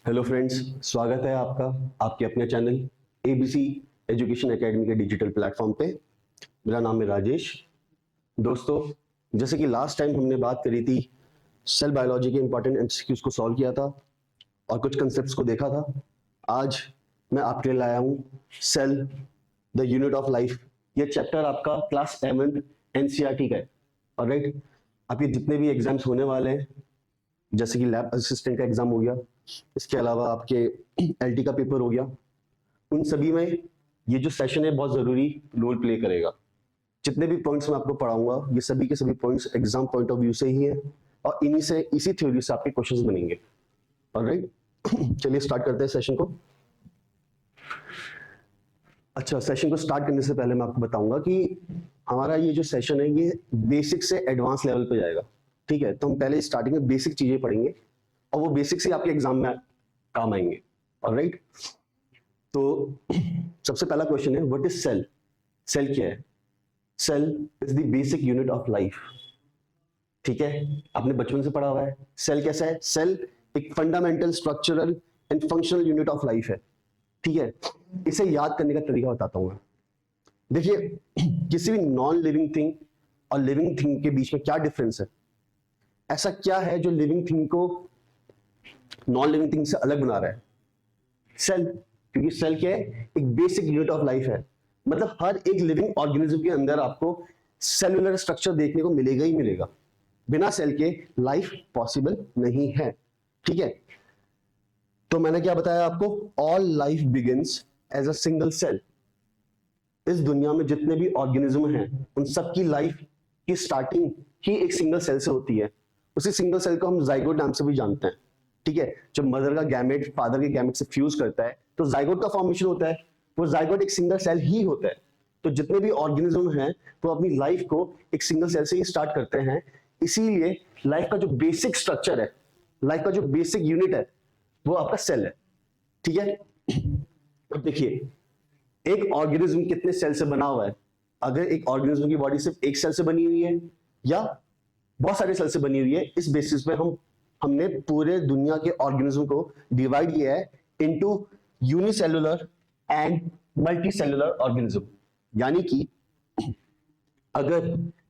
Hello friends, स्वागत है आपका आपके अपने चैनल एबीसी एजुकेशन एकेडमी के डिजिटल प्लेटफॉर्म पे। मेरा नाम है राजेश। दोस्तों, जैसे कि लास्ट टाइम हमने बात करी थी, सेल बायोलॉजी के इंपॉर्टेंट एमसीक्यूज को सॉल्व किया था और कुछ कंसेप्ट्स को देखा था। आज मैं आपके लिए लाया हूँ cell the unit of life. ये चैप्टर आपका क्लास 7 एनसीईआरटी का है। ऑलराइट, आपके जितने भी एग्जाम्स होने वाले हैं, जैसे कि लैब असिस्टेंट का एग्जाम हो गया, इसके अलावा आपके एलटी का पेपर हो गया, उन सभी में ये जो सेशन है बहुत जरूरी रोल प्ले करेगा। जितने भी पॉइंट्स मैं आपको पढ़ाऊंगा, ये सभी के सभी points exam point of view से ही है और इसी थ्योरी से आपके क्वेश्चंस बनेंगे। ऑलराइट, चलिए स्टार्ट करते हैं सेशन को। अच्छा, सेशन को स्टार्ट करने से पहले मैं आपको बताऊंगा कि हमारा ये जो सेशन है ये बेसिक से एडवांस लेवल पे जाएगा। ठीक है, तो हम पहले स्टार्टिंग में बेसिक चीजें पढ़ेंगे और वो बेसिक से आपके एग्जाम में काम आएंगे। ऑलराइट, तो सबसे पहला क्वेश्चन है, व्हाट इज सेल? सेल क्या है? Cell is the basic unit of life. ठीक है, आपने बचपन से पढ़ा हुआ है। सेल कैसा है? सेल एक fundamental structural and functional unit of life है। ठीक है, इसे याद करने का तरीका बताता हूं मैं। देखिए, किसी भी नॉन लिविंग थिंग और लिविंग थिंग के बीच में क्या डिफरेंस है? ऐसा क्या है जो लिविंग थिंग को नॉन लिविंग थिंग से अलग बना रहा है? सेल। क्योंकि सेल क्या है? एक बेसिक यूनिट ऑफ लाइफ है। मतलब हर एक लिविंग ऑर्गेनिज्म के अंदर आपको सेलुलर स्ट्रक्चर देखने को मिलेगा ही मिलेगा। बिना सेल के लाइफ पॉसिबल नहीं है। ठीक है, तो मैंने क्या बताया आपको? All life begins as a single cell. इस दुनिया में जितने भी ऑर्गेनिज्म हैं, उन सबकी लाइफ की स्टार्टिंग ही एक सिंगल सेल से होती है। उसी सिंगल सेल को हम जाइगोट नाम से भी जानते हैं। ठीक है, जब मदर का गैमेट फादर के गैमेट से फ्यूज करता है तो जाइगोट का फॉर्मेशन होता है। वो जाइगोट एक सिंगल सेल ही होता है। तो जितने भी ऑर्गेनिज्म हैं वो अपनी लाइफ को एक सिंगल सेल से ही स्टार्ट करते हैं। इसीलिए लाइफ का जो बेसिक स्ट्रक्चर है, लाइफ का जो बेसिक यूनिट है, वो आपका सेल है। ठीक है, अब देखिए, एक ऑर्गेनिज्म कितने सेल से बना हुआ है? अगर एक ऑर्गेनिज्म की बॉडी सिर्फ एक सेल से बनी हुई है या बहुत सारे सेल से बनी हुई है, इस बेसिस पे हमने पूरे दुनिया के ऑर्गेनिज्म को डिवाइड किया है into unicellular and multicellular organism. यानी कि अगर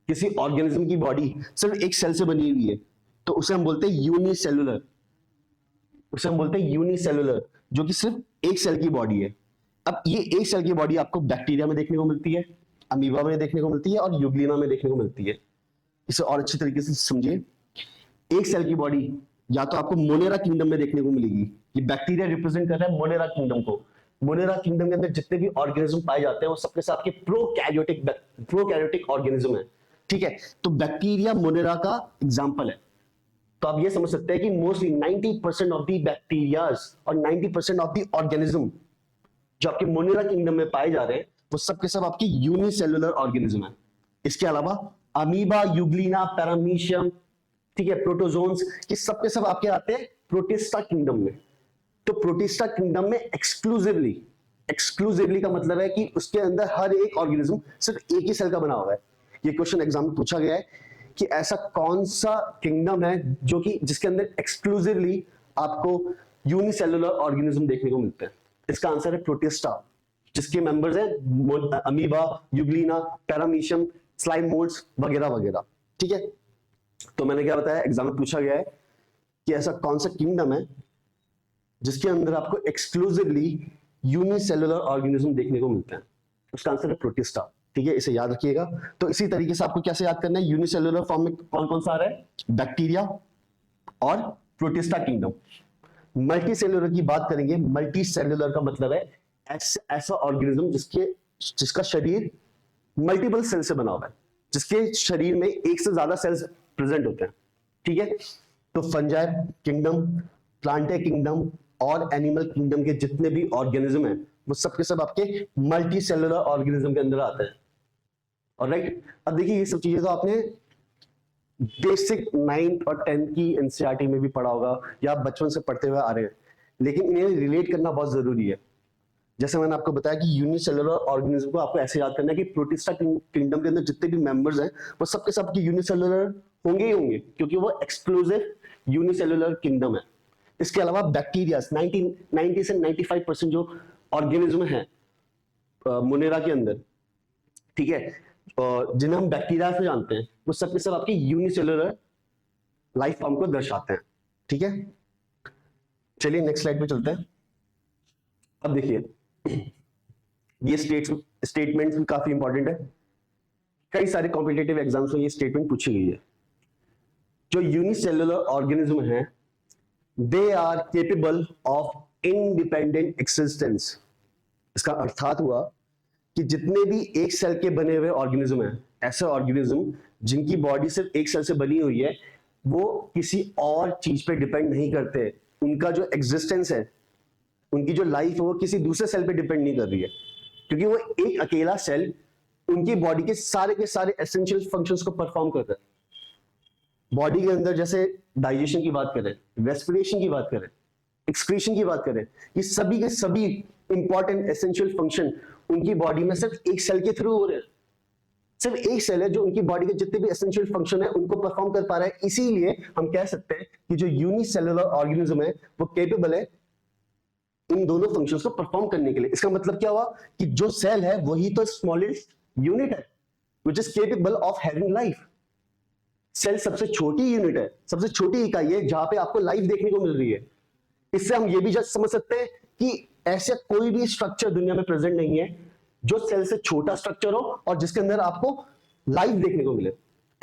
किसी ऑर्गेनिज्म की बॉडी सिर्फ एक सेल से बनी हुई है तो उसे हम बोलते हैं यूनिसेलुलर। उसे हम बोलते हैं यूनिसेलुलर, जो कि सिर्फ एक सेल की बॉडी है। अब ये एक सेल की बॉडी आपको बैक्टीरिया में देखने को मिलती है, अमीबा में देखने को मिलती है और यूग्लिना में देखने को मिलती है। इसे और अच्छे तरीके से समझिए, एक सेल की बॉडी या तो आपको मोनेरा किंगडम में देखने को मिलेगी। ये बैक्टीरिया रिप्रेजेंट कर रहा है मोनेरा किंगडम को। मोनेरा किंगडम के अंदर जितने भी ऑर्गेनिज्म पाए जाते हैं वो सबके साथ के प्रोकैरियोटिक ऑर्गेनिज्म है। ठीक है, तो बैक्टीरिया मोनेरा का एग्जांपल है। तो आप ये समझ सकते हैं कि मोस्टली 90% ऑफ द बैक्टीरियाज और 90% ऑफ द ऑर्गेनिज्म जो आपके मोनेरा किंगडम में पाए जा रहे हैं वो सब के सब आपके यूनिसेलुलर ऑर्गेनिज्म है। इसके अलावा अमीबा, यूग्लिना, पैरामीशियम, ठीक है, प्रोटोजोन्स, ये सब के सब आपके आते हैं प्रोटिस्टा किंगडम में। तो प्रोटिस्टा किंगडम में एक्सक्लूसिवली का मतलब है कि उसके अंदर हर एक ऑर्गेनिज्म सिर्फ एक ही सेल का बना हुआ है। ये क्वेश्चन एग्जाम में पूछा गया है कि ऐसा कौन सा किंगडम है जो कि जिसके अंदर एक्सक्लूसिवली आपको यूनिसेलुलर ऑर्गेनिज्म देखने को मिलते हैं। इसका आंसर है प्रोटिस्टा, जिसके मेंबर्स हैं amoeba, Euglena, paramecium, slime moulds वगैरह वगैरह। ठीक है, तो मैंने क्या बताया, एग्जाम में पूछा गया है कि ऐसा कौन सा किंगडम है जिसके अंदर आपको एक्सक्लूसिवली यूनिसेलुलर ऑर्गेनिज्म देखने को मिलते हैं। उसका आंसर है प्रोटिस्टा। ठीक है, इसे याद रखिएगा। तो इसी तरीके से आपको कैसे याद करना है, यूनिसेलुलर फॉर्म में कौन कौन सा आ रहा है? बैक्टीरिया और प्रोटिस्टा किंगडम। मल्टी सेलुलर की बात करेंगे। मल्टी सेलुलर का मतलब है ऐसा ऑर्गेनिज्म जिसका शरीर मल्टीपल सेल से बना हुआ है, जिसके शरीर में एक से ज्यादा सेल्स प्रेजेंट होते हैं। ठीक है, तो फंजाई किंगडम, प्लांटे किंगडम और एनिमल किंगडम के जितने भी ऑर्गेनिज्म हैं वो सब के सब आपके मल्टी सेलुलर ऑर्गेनिज्म के अंदर आते हैं। ऑलराइट, अब देखिए, ये सब चीजें तो आपने बेसिक 9th और 10th की एनसीईआरटी में भी पढ़ा होगा या आप बचपन से पढ़ते हुए आ रहे हैं, लेकिन इन्हें रिलेट करना बहुत जरूरी है। जैसे मैंने आपको बताया कि यूनिसेलुलर ऑर्गेनिज्म को आपको ऐसे याद करना है कि प्रोटिस्टा किंगडम के अंदर जितने भी मेंबर्स हैं वो सबके सब यूनिसेलुलर होंगे ही होंगे, क्योंकि वो एक्सक्लूसिव यूनिसेलुलर किंगडम है। इसके अलावा बैक्टीरिया 90 से 95% जो ऑर्गेनिज्म है मुनेरा के अंदर, ठीक है, जिन्हें हम बैक्टीरिया से जानते हैं, वो सब के सब आपकी यूनिसेलुलर लाइफ फॉर्म को दर्शाते हैं, ठीक है। चलिए नेक्स्ट स्लाइड पे चलते हैं। अब देखिए ये स्टेटमेंट्स भी काफी इंपॉर्टेंट है, कई सारे कॉम्पिटिटिव एग्जाम्स में ये स्टेटमेंट पूछी गई है। जो यूनिसेलुलर ऑर्गेनिज्म है, they are capable of independent existence. इसका अर्थात हुआ कि जितने भी एक सेल के बने हुए ऑर्गेनिज्म हैं, ऐसे ऑर्गेनिज्म जिनकी बॉडी सिर्फ एक सेल से बनी हुई है, वो किसी और चीज पे डिपेंड नहीं करते। उनका जो एग्जिस्टेंस है, उनकी जो लाइफ है, वो किसी दूसरे सेल पे डिपेंड नहीं कर रही है, क्योंकि वो एक अकेला सेल उनकी बॉडी के सारे एसेंशियल फंक्शंस को परफॉर्म करता है। बॉडी के अंदर जैसे डाइजेशन की बात करें, रेस्पिरेशन की बात करें, एक्सक्रीशन की बात करें, ये सभी के सभी इंपॉर्टेंट एसेंशियल फंक्शन उनकी बॉडी में सिर्फ एक सेल के थ्रू हो रहे हैं। सिर्फ एक सेल है जो उनकी बॉडी के जितने भी एसेंशियल फंक्शन है उनको परफॉर्म कर पा रहा है। इसीलिए हम कह सकते हैं कि जो यूनिसेलुलर ऑर्गेनिज्म है वो केपेबल है इन दोनों फंक्शंस को परफॉर्म करने के लिए। इसका मतलब क्या हुआ कि जो सेल है वही तो स्मॉलेस्ट यूनिट है which is capable of having life. Cell सबसे छोटी यूनिट है, सबसे छोटी इकाई है जहां पे आपको लाइफ देखने को मिल रही है। इससे हम ये भी जस्ट समझ सकते हैं कि ऐसा कोई भी स्ट्रक्चर दुनिया में प्रेजेंट नहीं है जो सेल से छोटा स्ट्रक्चर हो और जिसके अंदर आपको लाइफ देखने को मिले,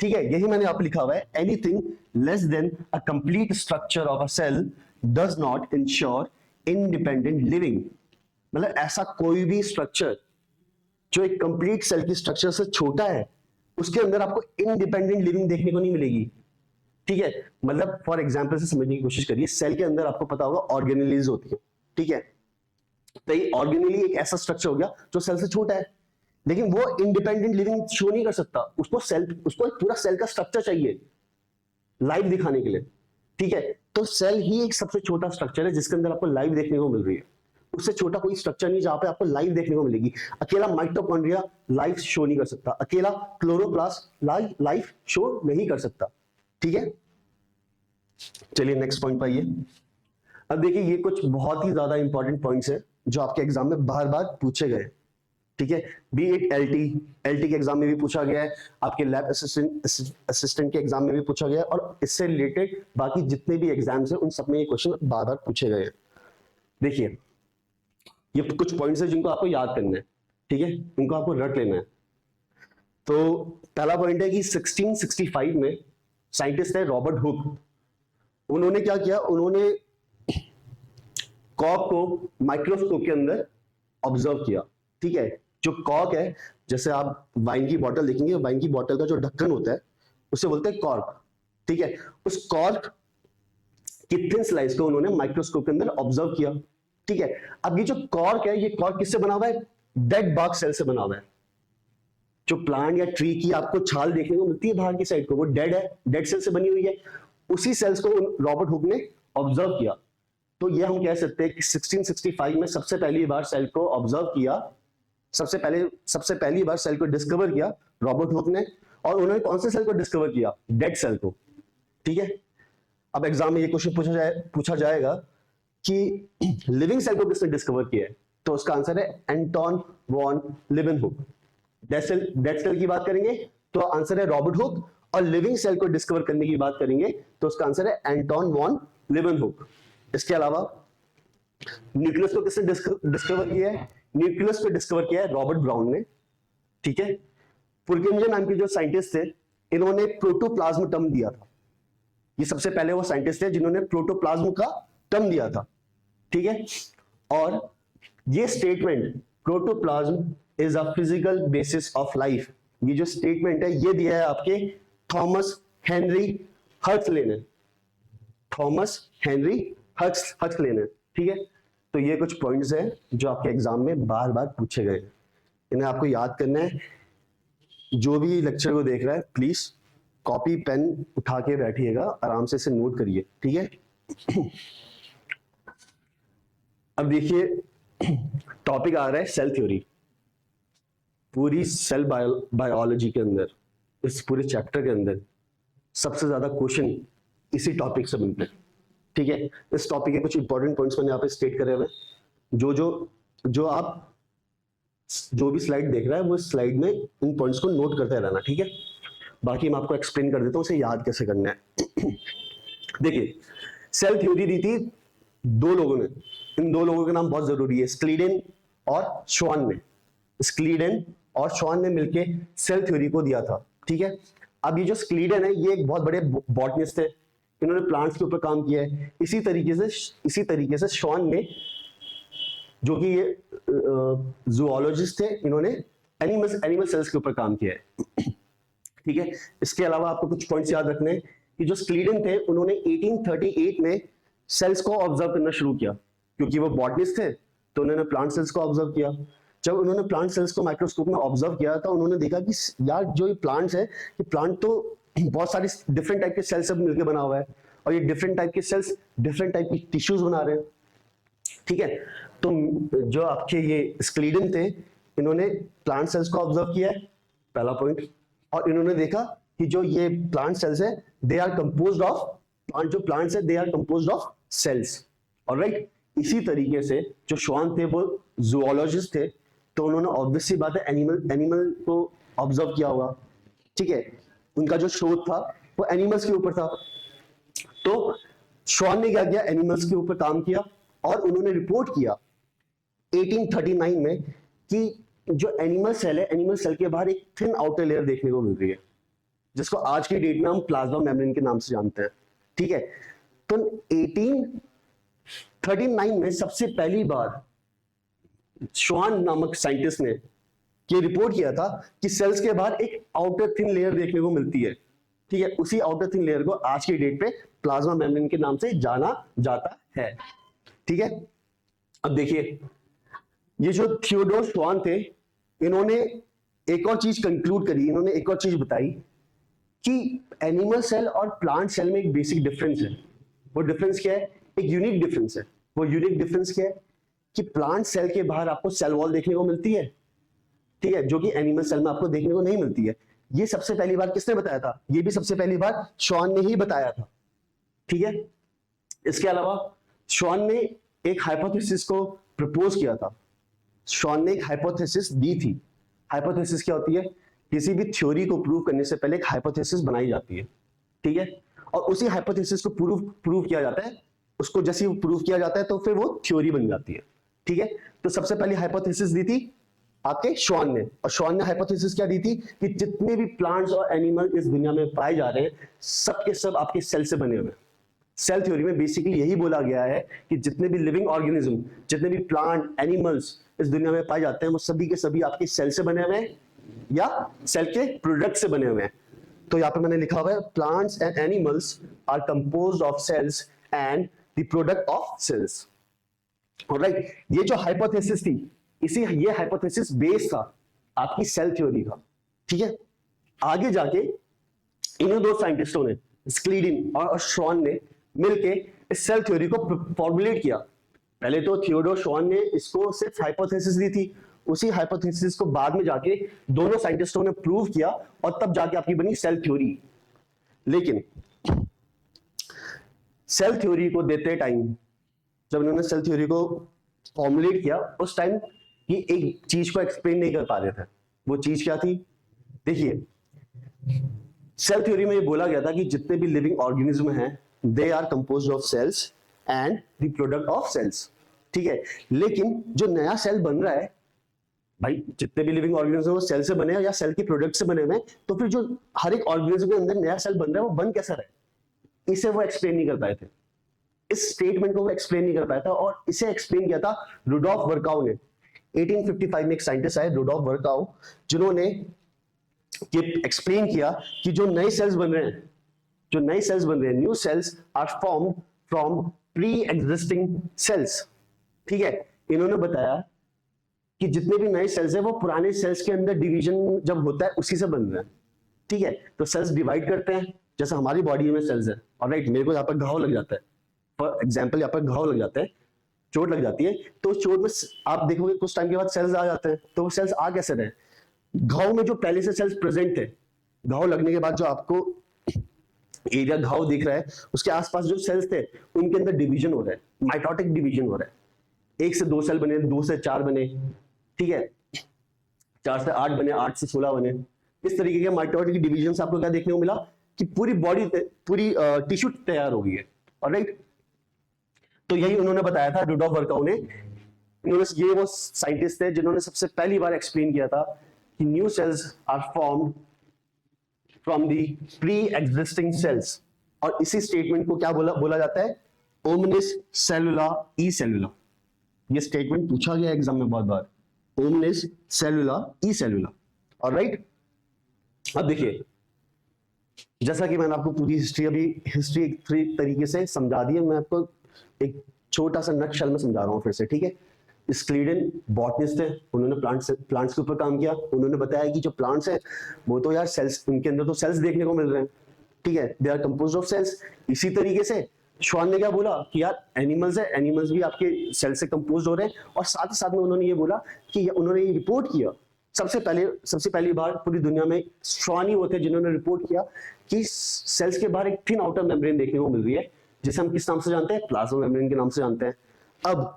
ठीक है। यही मैंने आप लिखा हुआ है, anything less than a complete structure of a cell does not ensure independent living. मतलब ऐसा कोई भी स्ट्रक्चर जो एक कंप्लीट सेल की स्ट्रक्चर से छोटा है, उसके अंदर आपको इंडिपेंडेंट लिविंग देखने को नहीं मिलेगी, ठीक है। मतलब फॉर एग्जांपल से समझने की कोशिश करिए, सेल के अंदर आपको पता होगा ऑर्गेनेलीज होती है, ठीक है। तो ये ऑर्गेनेली एक ऐसा स्ट्रक्चर हो गया जो सेल से छोटा है, लेकिन वो इंडिपेंडेंट लिविंग शो नहीं कर सकता। उसको एक पूरा सेल का स्ट्रक्चर चाहिए लाइफ दिखाने के लिए, ठीक है। तो सेल ही एक सबसे छोटा स्ट्रक्चर है जिसके अंदर आपको लाइफ देखने को मिल रही है। उससे छोटा कोई स्ट्रक्चर नहीं जहां पे आपको लाइफ देखने को मिलेगी। अकेला माइटोकॉन्ड्रिया लाइफ शो नहीं कर सकता, अकेला क्लोरोप्लास्ट लाइफ शो नहीं कर सकता, ठीक है। चलिए नेक्स्ट पॉइंट पर आइए। अब देखिए ये कुछ बहुत ही ज्यादा इंपॉर्टेंट पॉइंट्स है जो आपके एग्जाम में बार बार पूछे गए, ठीक है। बी इट एलटी के एग्जाम में भी पूछा गया है, आपके लैब असिस्टेंट के एग्जाम में भी पूछा गया है, और इससे रिलेटेड बाकी जितने भी एग्जाम्स हैं उन सब में ये क्वेश्चन बार बार पूछे गए हैं। देखिए ये कुछ पॉइंट्स है जिनको आपको याद करना है, ठीक है, उनको आपको रट लेना है। तो पहला पॉइंट है कि 1665 में साइंटिस्ट है रॉबर्ट हुक, उन्होंने क्या किया, उन्होंने कॉक को माइक्रोस्कोप के अंदर ऑब्जर्व किया, ठीक है। जो कॉक है, जैसे आप वाइन की बोतल देखेंगे, वाइन की बोतल का जो ढक्कन होता है उसे बोलते हैं कॉर्क, ठीक है। उस कॉर्क की थिन स्लाइस को उन्होंने माइक्रोस्कोप के अंदर ऑब्जर्व किया, ठीक है। अब ये जो कॉर्क है, ये कॉर्क किससे बना हुआ है? डेड बार्क सेल से बना हुआ है। जो प्लांट या ट्री की आपको छाल देखने को मिलती है बाहर की साइड को, वो डेड है, डेड सेल से बनी हुई है। उसी सेल्स को रॉबर्ट हुक ने ऑब्जर्व किया। तो ये हम कह सकते हैं कि 1665 में सबसे पहली बार सेल को ऑब्जर्व किया, सबसे पहली बार सेल को डिस्कवर किया रॉबर्ट हुक ने। और उन्होंने कौन से सेल को डिस्कवर किया? डेड सेल को, ठीक है। अब एग्जाम में ये क्वेश्चन पूछा जाएगा कि लिविंग सेल को किसने डिस्कवर किया है, तो उसका आंसर है Anton von Leeuwenhoek. Dead cell की बात करेंगे तो आंसर है रॉबर्ट हुक, और लिविंग सेल को डिस्कवर करने की बात करेंगे तो उसका आंसर है एंटोन वॉन लीवेनहुक। इसके अलावा न्यूक्लियस को किसने डिस्कवर किया है? न्यूक्लियस को डिस्कवर किया है रॉबर्ट ब्राउन ने, ठीक है। पुरकिंजे नाम के जो साइंटिस्ट थे, इन्होंने प्रोटोप्लाज्म टर्म दिया था। ये सबसे पहले वो साइंटिस्ट थे जिन्होंने प्रोटोप्लाज्म का टर्म दिया था, ठीक है। और ये statement protoplasm is a physical basis of life, ये जो स्टेटमेंट है ये दिया है आपके थॉमस हेनरी हक्सले ने, थॉमस हेनरी हक्सले ने, ठीक है। तो ये कुछ पॉइंट्स हैं जो आपके एग्जाम में बार बार पूछे गए, इन्हें आपको याद करना है। जो भी लेक्चर को देख रहा है प्लीज कॉपी पेन उठा के बैठिएगा, आराम से इसे नोट करिए, ठीक है। अब देखिए टॉपिक आ रहा है सेल थ्योरी। पूरी सेल बायोलॉजी के अंदर, इस पूरे चैप्टर के अंदर सबसे ज्यादा क्वेश्चन इसी टॉपिक से मिलते हैं, ठीक है, इस टॉपिक के कुछ इंपॉर्टेंट पॉइंट्स मैंने यहाँ पे स्टेट करे हुए, जो आप जो भी स्लाइड देख रहा है वो स्लाइड में इन पॉइंट्स को नोट करते रहना, ठीक है। बाकी मैं आपको एक्सप्लेन कर देता हूँ उसे याद कैसे करना है। देखिए, सेल थ्योरी दी थी दो लोगों ने, इन दो लोगों के नाम बहुत जरूरी है, स्क्लीडेन और श्वान ने। स्क्लीडेन और श्वान ने मिलके सेल थ्योरी को दिया था, ठीक है। अब ये जो स्क्लीडेन है ये एक बहुत बड़े बॉटनिस्ट थे, इन्होंने प्लांट्स के ऊपर काम किया है। इसी तरीके से श्वान ने, जो कि ये जूलॉजिस्ट थे, इन्होंने एनिमल सेल्स के ऊपर काम किया है, ठीक है। इसके अलावा आपको कुछ पॉइंट्स याद रखने हैं कि जो स्क्लीडेन थे उन्होंने 1838 में सेल्स को ऑब्जर्व करना शुरू किया, क्योंकि वो बॉटनिस्ट थे तो उन्होंने प्लांट सेल्स को ऑब्जर्व किया। जब उन्होंने प्लांट सेल्स को माइक्रोस्कोप में ऑब्जर्व किया तो उन्होंने देखा कि यार जो ये प्लांट्स है, ये प्लांट तो बहुत सारे डिफरेंट टाइप के सेल्स सब मिलकर बना हुआ है, और ये डिफरेंट टाइप के सेल्स डिफरेंट टाइप की टिश्यूज बना रहे हैं, ठीक है। तो जो आपके ये स्क्लीडेन थे, इन्होंने प्लांट सेल्स को ऑब्जर्व किया है, पहला पॉइंट, और इन्होंने देखा कि जो ये प्लांट सेल्स है they are composed of plants है they are composed of cells, alright. इसी तरीके से जो श्वान थे वो जूलॉजिस्ट थे, तो उन्होंने ऑब्वियस सी बात है एनिमल को ऑब्जर्व किया होगा, ठीक है। उनका जो शोध था वो एनिमल्स के ऊपर था, तो श्वान ने क्या किया, एनिमल्स के ऊपर काम किया और उन्होंने रिपोर्ट किया 1839 में कि जो एनिमल सेल है, एनिमल सेल के बाहर एक थिन आउटर लेयर देखने को मिल रही है, जिसको आज की डेट में हम प्लाज्मा मेम्ब्रेन के नाम से जानते हैं, ठीक है। तो 1839 में सबसे पहली बार श्वान नामक साइंटिस्ट ने ये रिपोर्ट किया था कि सेल्स के बाहर एक आउटर थिन लेयर देखने को मिलती है, ठीक है। उसी आउटर थिन लेयर को आज की डेट पे प्लाज्मा मेम्ब्रेन के नाम से जाना जाता है, ठीक है। अब देखिए, ये जो थियोडोर श्वान थे, इन्होंने एक और चीज कंक्लूड करी, इन्होंने एक और चीज बताई कि एनिमल सेल और प्लांट सेल में एक बेसिक डिफरेंस है। वो डिफरेंस क्या है, एक यूनिक डिफरेंस है। वो यूनिक डिफरेंस क्या है कि प्लांट सेल के बाहर आपको सेल वॉल देखने को मिलती है, ठीक है, जो कि एनिमल सेल में आपको देखने को नहीं मिलती है। ये सबसे पहली बार किसने बताया था, ये भी सबसे पहली बार श्वान ने ही बताया था, ठीक है। इसके अलावा श्वान ने एक हाइपोथेसिस को प्रपोज किया था, श्वान ने एक हाइपोथेसिस दी थी। हाइपोथेसिस क्या होती है, किसी भी थ्योरी को प्रूव करने से पहले एक हाइपोथेसिस बनाई जाती है, ठीक है, और उसी हाइपोथेसिस को प्रूव किया जाता है। उसको जैसे ही प्रूव किया जाता है तो फिर वो थ्योरी बन जाती है, ठीक है। तो सबसे पहले हाइपोथेसिस दी थी आपके श्वान ने, और श्वान ने हाइपोथेसिस क्या दी थी कि जितने भी प्लांट्स और एनिमल इस दुनिया में पाए जा रहे हैं सब के सब आपके सेल से बने हुए हैं। सेल थ्योरी में बेसिकली यही बोला गया है कि जितने भी लिविंग ऑर्गेनिज्म, जितने भी प्लांट एनिमल्स इस दुनिया में पाए जाते हैं वो सभी के सभी आपके सेल से बने हुए हैं या सेल के प्रोडक्ट से बने हुए हैं। तो यहाँ पे मैंने लिखा हुआ है plants and animals are composed of cells and the product of cells, alright. ये जो हाइपोथेसिस थी, ये हाइपोथेसिस बेस था आपकी सेल थ्योरी का, ठीक है। आगे जाके इन दो साइंटिस्टों ने, स्क्लीडेन और श्वान ने मिलके इस सेल थ्योरी को फॉर्मुलेट किया। पहले तो थियोडोर श्वान ने इसको सिर्फ हाइपोथेसिस दी थी, उसी हाइपोथेसिस को बाद में जाके दोनों साइंटिस्टों ने प्रूव किया और तब जाके आपकी बनी सेल थ्योरी। लेकिन सेल थ्योरी को देते टाइम, जब इन्होंने सेल थ्योरी को फॉर्मुलेट किया, उस टाइम ये एक चीज को एक्सप्लेन नहीं कर पा रहे थे। वो चीज क्या थी, देखिए, सेल थ्योरी में ये बोला गया था कि जितने भी लिविंग ऑर्गेनिज्म हैं they are composed of cells and the product of cells, ठीक है। लेकिन जो नया सेल बन रहा है, भाई जितने भी लिविंग ऑर्गेनिज्म वो सेल से बने हैं या सेल के प्रोडक्ट से बने हुए हैं, तो फिर जो हर एक ऑर्गेनिज्म के अंदर नया सेल बन रहा है वो बन कैसा रहा है, इसे वो एक्सप्लेन नहीं कर पाए थे। इस स्टेटमेंट को वो एक्सप्लेन नहीं कर पाया था, और इसे एक्सप्लेन किया था रुडोल्फ वर्काउ ने। 1855 में एक साइंटिस्ट आए रुडोल्फ वर्काउ, जिन्होंने ये एक्सप्लेन किया कि जो नए सेल्स बन रहे हैं, new cells are formed from pre existing cells, ठीक है। इन्होंने बताया कि जितने भी नए सेल्स हैं वो पुराने सेल्स के अंदर डिवीजन जब होता है उसी से बन रहे हैं, ठीक है। तो सेल्स डिवाइड करते हैं, जैसे हमारी बॉडी में सेल्स है, ऑलराइट। मेरे को यहाँ पर घाव लग जाता है, फॉर एग्जाम्पल यहाँ पर घाव लग जाता है, चोट लग जाती है, तो चोट में आप देखोगे कुछ टाइम के बाद सेल्स आ जाते हैं। तो वो सेल्स आ कैसे रहे, घाव में जो पहले से सेल्स प्रेजेंट थे, घाव लगने के बाद जो आपको एरिया घाव दिख रहा है, उसके आसपास जो सेल्स थे उनके अंदर डिवीजन हो रहा है, माइटोटिक डिवीजन हो रहा है। 1 से 2 सेल बने, 2 से 4 बने, ठीक है, 4 से 8 बने, 8 से 16 बने। इस तरीके के माइटोटिक डिवीजन से आपको क्या देखने को मिला कि पूरी बॉडी, पूरी टिश्यू तैयार हो गई है। ऑलराइट, तो यही उन्होंने बताया था, रुडोल्फ वर्काउ ने। ये वो साइंटिस्ट थे जिन्होंने सबसे पहली बार एक्सप्लेन किया था कि new cells are formed from the pre existing cells. और इसी स्टेटमेंट को क्या बोला जाता है, ओमनिस सेलुला ई सेलुला। ये स्टेटमेंट पूछा गया एग्जाम में बहुत बार, ओमनिस सेलुला ई सेलुला। ऑलराइट, अब देखिए, जैसा कि मैंने आपको पूरी हिस्ट्री एक तरीके से समझा दी है, मैं आपको एक छोटा सा नटशेल में समझा रहा हूं फिर से, ठीक है। स्क्लीडन बॉटनिस्ट थे, उन्होंने प्लांट्स के ऊपर काम किया। उन्होंने बताया कि जो प्लांट्स हैं वो तो यार सेल्स, उनके अंदर तो सेल्स देखने को मिल रहे हैं, ठीक है, they are composed of cells. इसी तरीके से श्वान ने क्या बोला कि यार एनिमल्स है, एनिमल्स भी आपके सेल से कंपोज हो रहे हैं। और साथ ही साथ में उन्होंने ये बोला कि उन्होंने ये रिपोर्ट किया, सबसे पहली बार पूरी दुनिया में श्वान ही होते हैं जिन्होंने रिपोर्ट किया कि सेल्स के बाहर एक थिन आउटर मेम्ब्रेन देखने को मिल रही है, जिसे हम किस नाम से जानते हैं, प्लाज्मा मेम्ब्रेन के नाम से जानते हैं। अब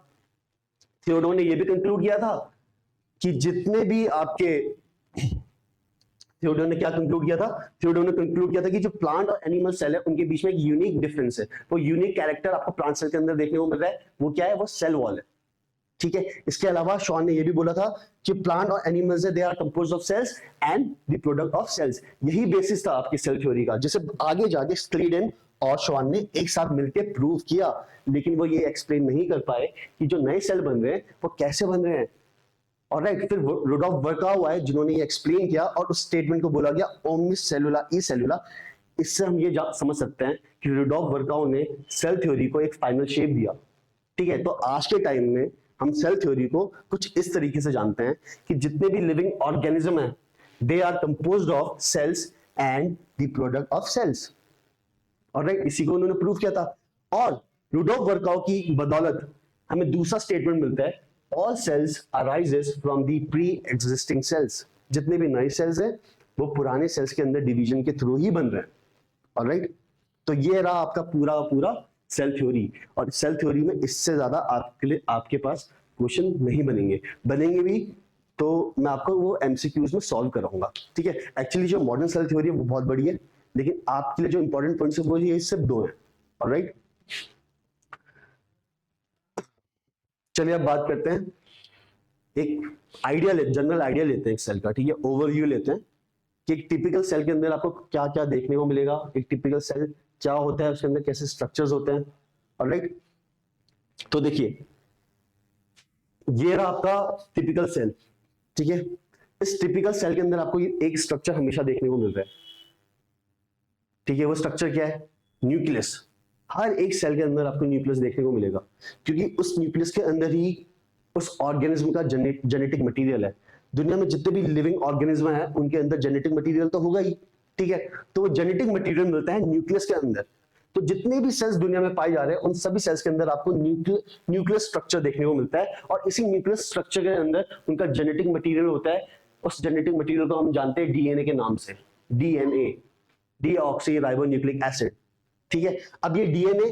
थियोडोर ने यह भी कंक्लूड किया था कि जितने भी आपके, थियोडोर ने क्या कंक्लूड किया था, थियोडोर ने कंक्लूड किया था कि जो प्लांट और एनिमल सेल है उनके बीच में एक यूनिक डिफरेंस है। वो यूनिक कैरेक्टर आपको प्लांट सेल के अंदर देखने को मिल रहा है, वो क्या है, वो सेल वॉल है, ठीक है। इसके अलावा शॉन ने यह भी बोला था कि प्लांट और animals they are composed of cells and the product of cells. यही बेसिस था आपकी सेल थ्योरी का, जिसे आगे जाके स्क्लीडन और शॉन ने एक साथ मिलकर प्रूव किया। लेकिन वो ये एक्सप्लेन नहीं कर पाए कि जो नए सेल बन रहे हैं वो कैसे बन रहे हैं। ऑलराइट, फिर रुडोल्फ वर्काउ आए जिन्होंने ये एक्सप्लेन किया और उस स्टेटमेंट को बोला गया ओमनिस सेलुला ई सेलुला। इससे हम ये समझ सकते हैं कि रुडोल्फ वर्काउ ने सेल थ्योरी को एक फाइनल शेप दिया, ठीक है। तो आज के टाइम में हम सेल थ्योरी को कुछ इस तरीके से जानते हैं कि जितने भी लिविंग ऑर्गेनिज्म हैं they are composed of cells and the product of cells. Alright, इसी को उन्होंने प्रूव किया था। और रुडोल्फ वर्काउ की बदौलत हमें दूसरा स्टेटमेंट मिलता है, all cells arises from the pre existing cells. जितने भी नए सेल्स हैं वो पुराने सेल्स के अंदर डिवीजन के थ्रू ही बन रहे हैं। ऑलराइट, तो ये रहा आपका पूरा सेल थ्योरी। और सेल थ्योरी में इससे ज्यादा आपके पास क्वेश्चन नहीं बनेंगे भी तो मैं आपको वो एमसीक्यूज में सॉल्व कराऊंगा, ठीक है। एक्चुअली जो मॉडर्न सेल थ्योरी है वो बहुत बड़ी है, लेकिन आपके लिए जो इंपॉर्टेंट पॉइंट्स है वो ये सिर्फ 2 हैं। ऑलराइट, चलिए अब बात करते हैं, एक जनरल आइडिया लेते हैं एक सेल का, ठीक है। ओवरव्यू लेते हैं कि एक टिपिकल सेल के अंदर आपको क्या क्या देखने को मिलेगा, एक टिपिकल सेल क्या होता है, उसके अंदर कैसे स्ट्रक्चर्स होते हैं। ऑलराइट, तो देखिए ये रहा आपका टिपिकल सेल, ठीक है। इस टिपिकल सेल के अंदर आपको एक स्ट्रक्चर हमेशा देखने को मिल रहा है, ठीक है। वो स्ट्रक्चर क्या है, न्यूक्लियस। हर एक सेल के अंदर आपको न्यूक्लियस देखने को मिलेगा, क्योंकि उस न्यूक्लियस के अंदर ही उस ऑर्गेनिज्म का जेनेटिक मटेरियल है। दुनिया में जितने भी लिविंग ऑर्गेनिज्म है उनके अंदर जेनेटिक मटेरियल तो होगा ही, ठीक है। तो वो जेनेटिक मटेरियल मिलता है न्यूक्लियस के अंदर। तो जितने भी सेल्स दुनिया में पाए जा रहे हैं उन सभी सेल्स के अंदर आपको न्यूक्लियस स्ट्रक्चर देखने को मिलता है। और इसी न्यूक्लियस स्ट्रक्चर के अंदर उनका जेनेटिक मटेरियल होता है। उस जेनेटिक मटेरियल को हम जानते हैं डीएनए के नाम से, डीएनए, डीऑक्सी राइबोन्यूक्लिक एसिड, ठीक है। अब ये डीएनए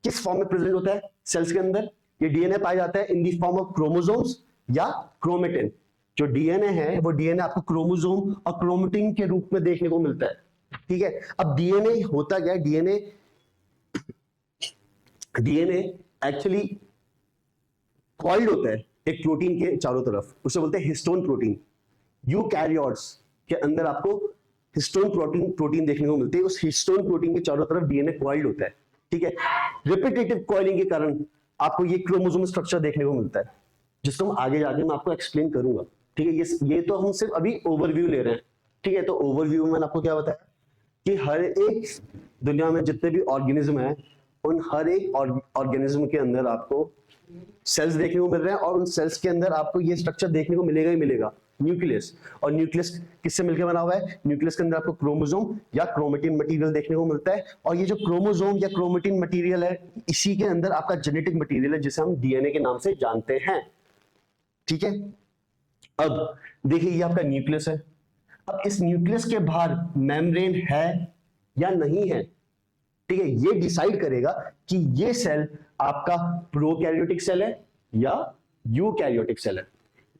किस फॉर्म में प्रेजेंट होता है सेल्स के अंदर, ये डीएनए पाया जाता है इन दी फॉर्म ऑफ क्रोमोसोम्स या क्रोमेटिन। जो डीएनए है वो डीएनए आपको क्रोमोसोम और क्रोमेटिन के रूप में देखने को मिलता है, ठीक है। अब डीएनए होता क्या है, डीएनए एक्चुअली कॉइल्ड होता है एक प्रोटीन के चारों तरफ, उसे बोलते हैं हिस्टोन प्रोटीन। यूकैरियोट्स के अंदर आपको हिस्टोन प्रोटीन देखने को मिलती है। उस हिस्टोन प्रोटीन के चारों तरफ डीएनए कॉइल्ड होता है, ठीक है। रिपीटेटिव कॉइलिंग के कारण आपको ये क्रोमोसोम स्ट्रक्चर देखने को मिलता है, जिसको हम आगे जाके मैं आपको एक्सप्लेन करूंगा, ठीक है। ये तो हम सिर्फ अभी ओवरव्यू ले रहे हैं, ठीक है। तो ओवरव्यू में मैंने आपको क्या बताया कि हर एक दुनिया में जितने भी ऑर्गेनिज्म है उन हर एक ऑर्गेनिज्म के अंदर आपको सेल्स देखने को मिल रहे हैं, और उन सेल्स के अंदर आपको ये स्ट्रक्चर देखने को मिलेगा ही मिलेगा, न्यूक्लियस। और न्यूक्लियस किससे मिलकर बना हुआ है, न्यूक्लियस के अंदर आपको क्रोमोसोम या क्रोमेटिन मटेरियल देखने को मिलता है। और ये जो क्रोमोसोम या क्रोमेटिन मटेरियल है इसी के अंदर आपका जेनेटिक मटेरियल है, जिसे हम डीएनए के नाम से जानते हैं, ठीक है। अब देखिए ये आपका न्यूक्लियस है। अब इस न्यूक्लियस के बाहर मेम्ब्रेन है या नहीं है, ठीक है, ये डिसाइड करेगा कि ये सेल आपका प्रोकैरियोटिक सेल है या यूकैरियोटिक सेल है।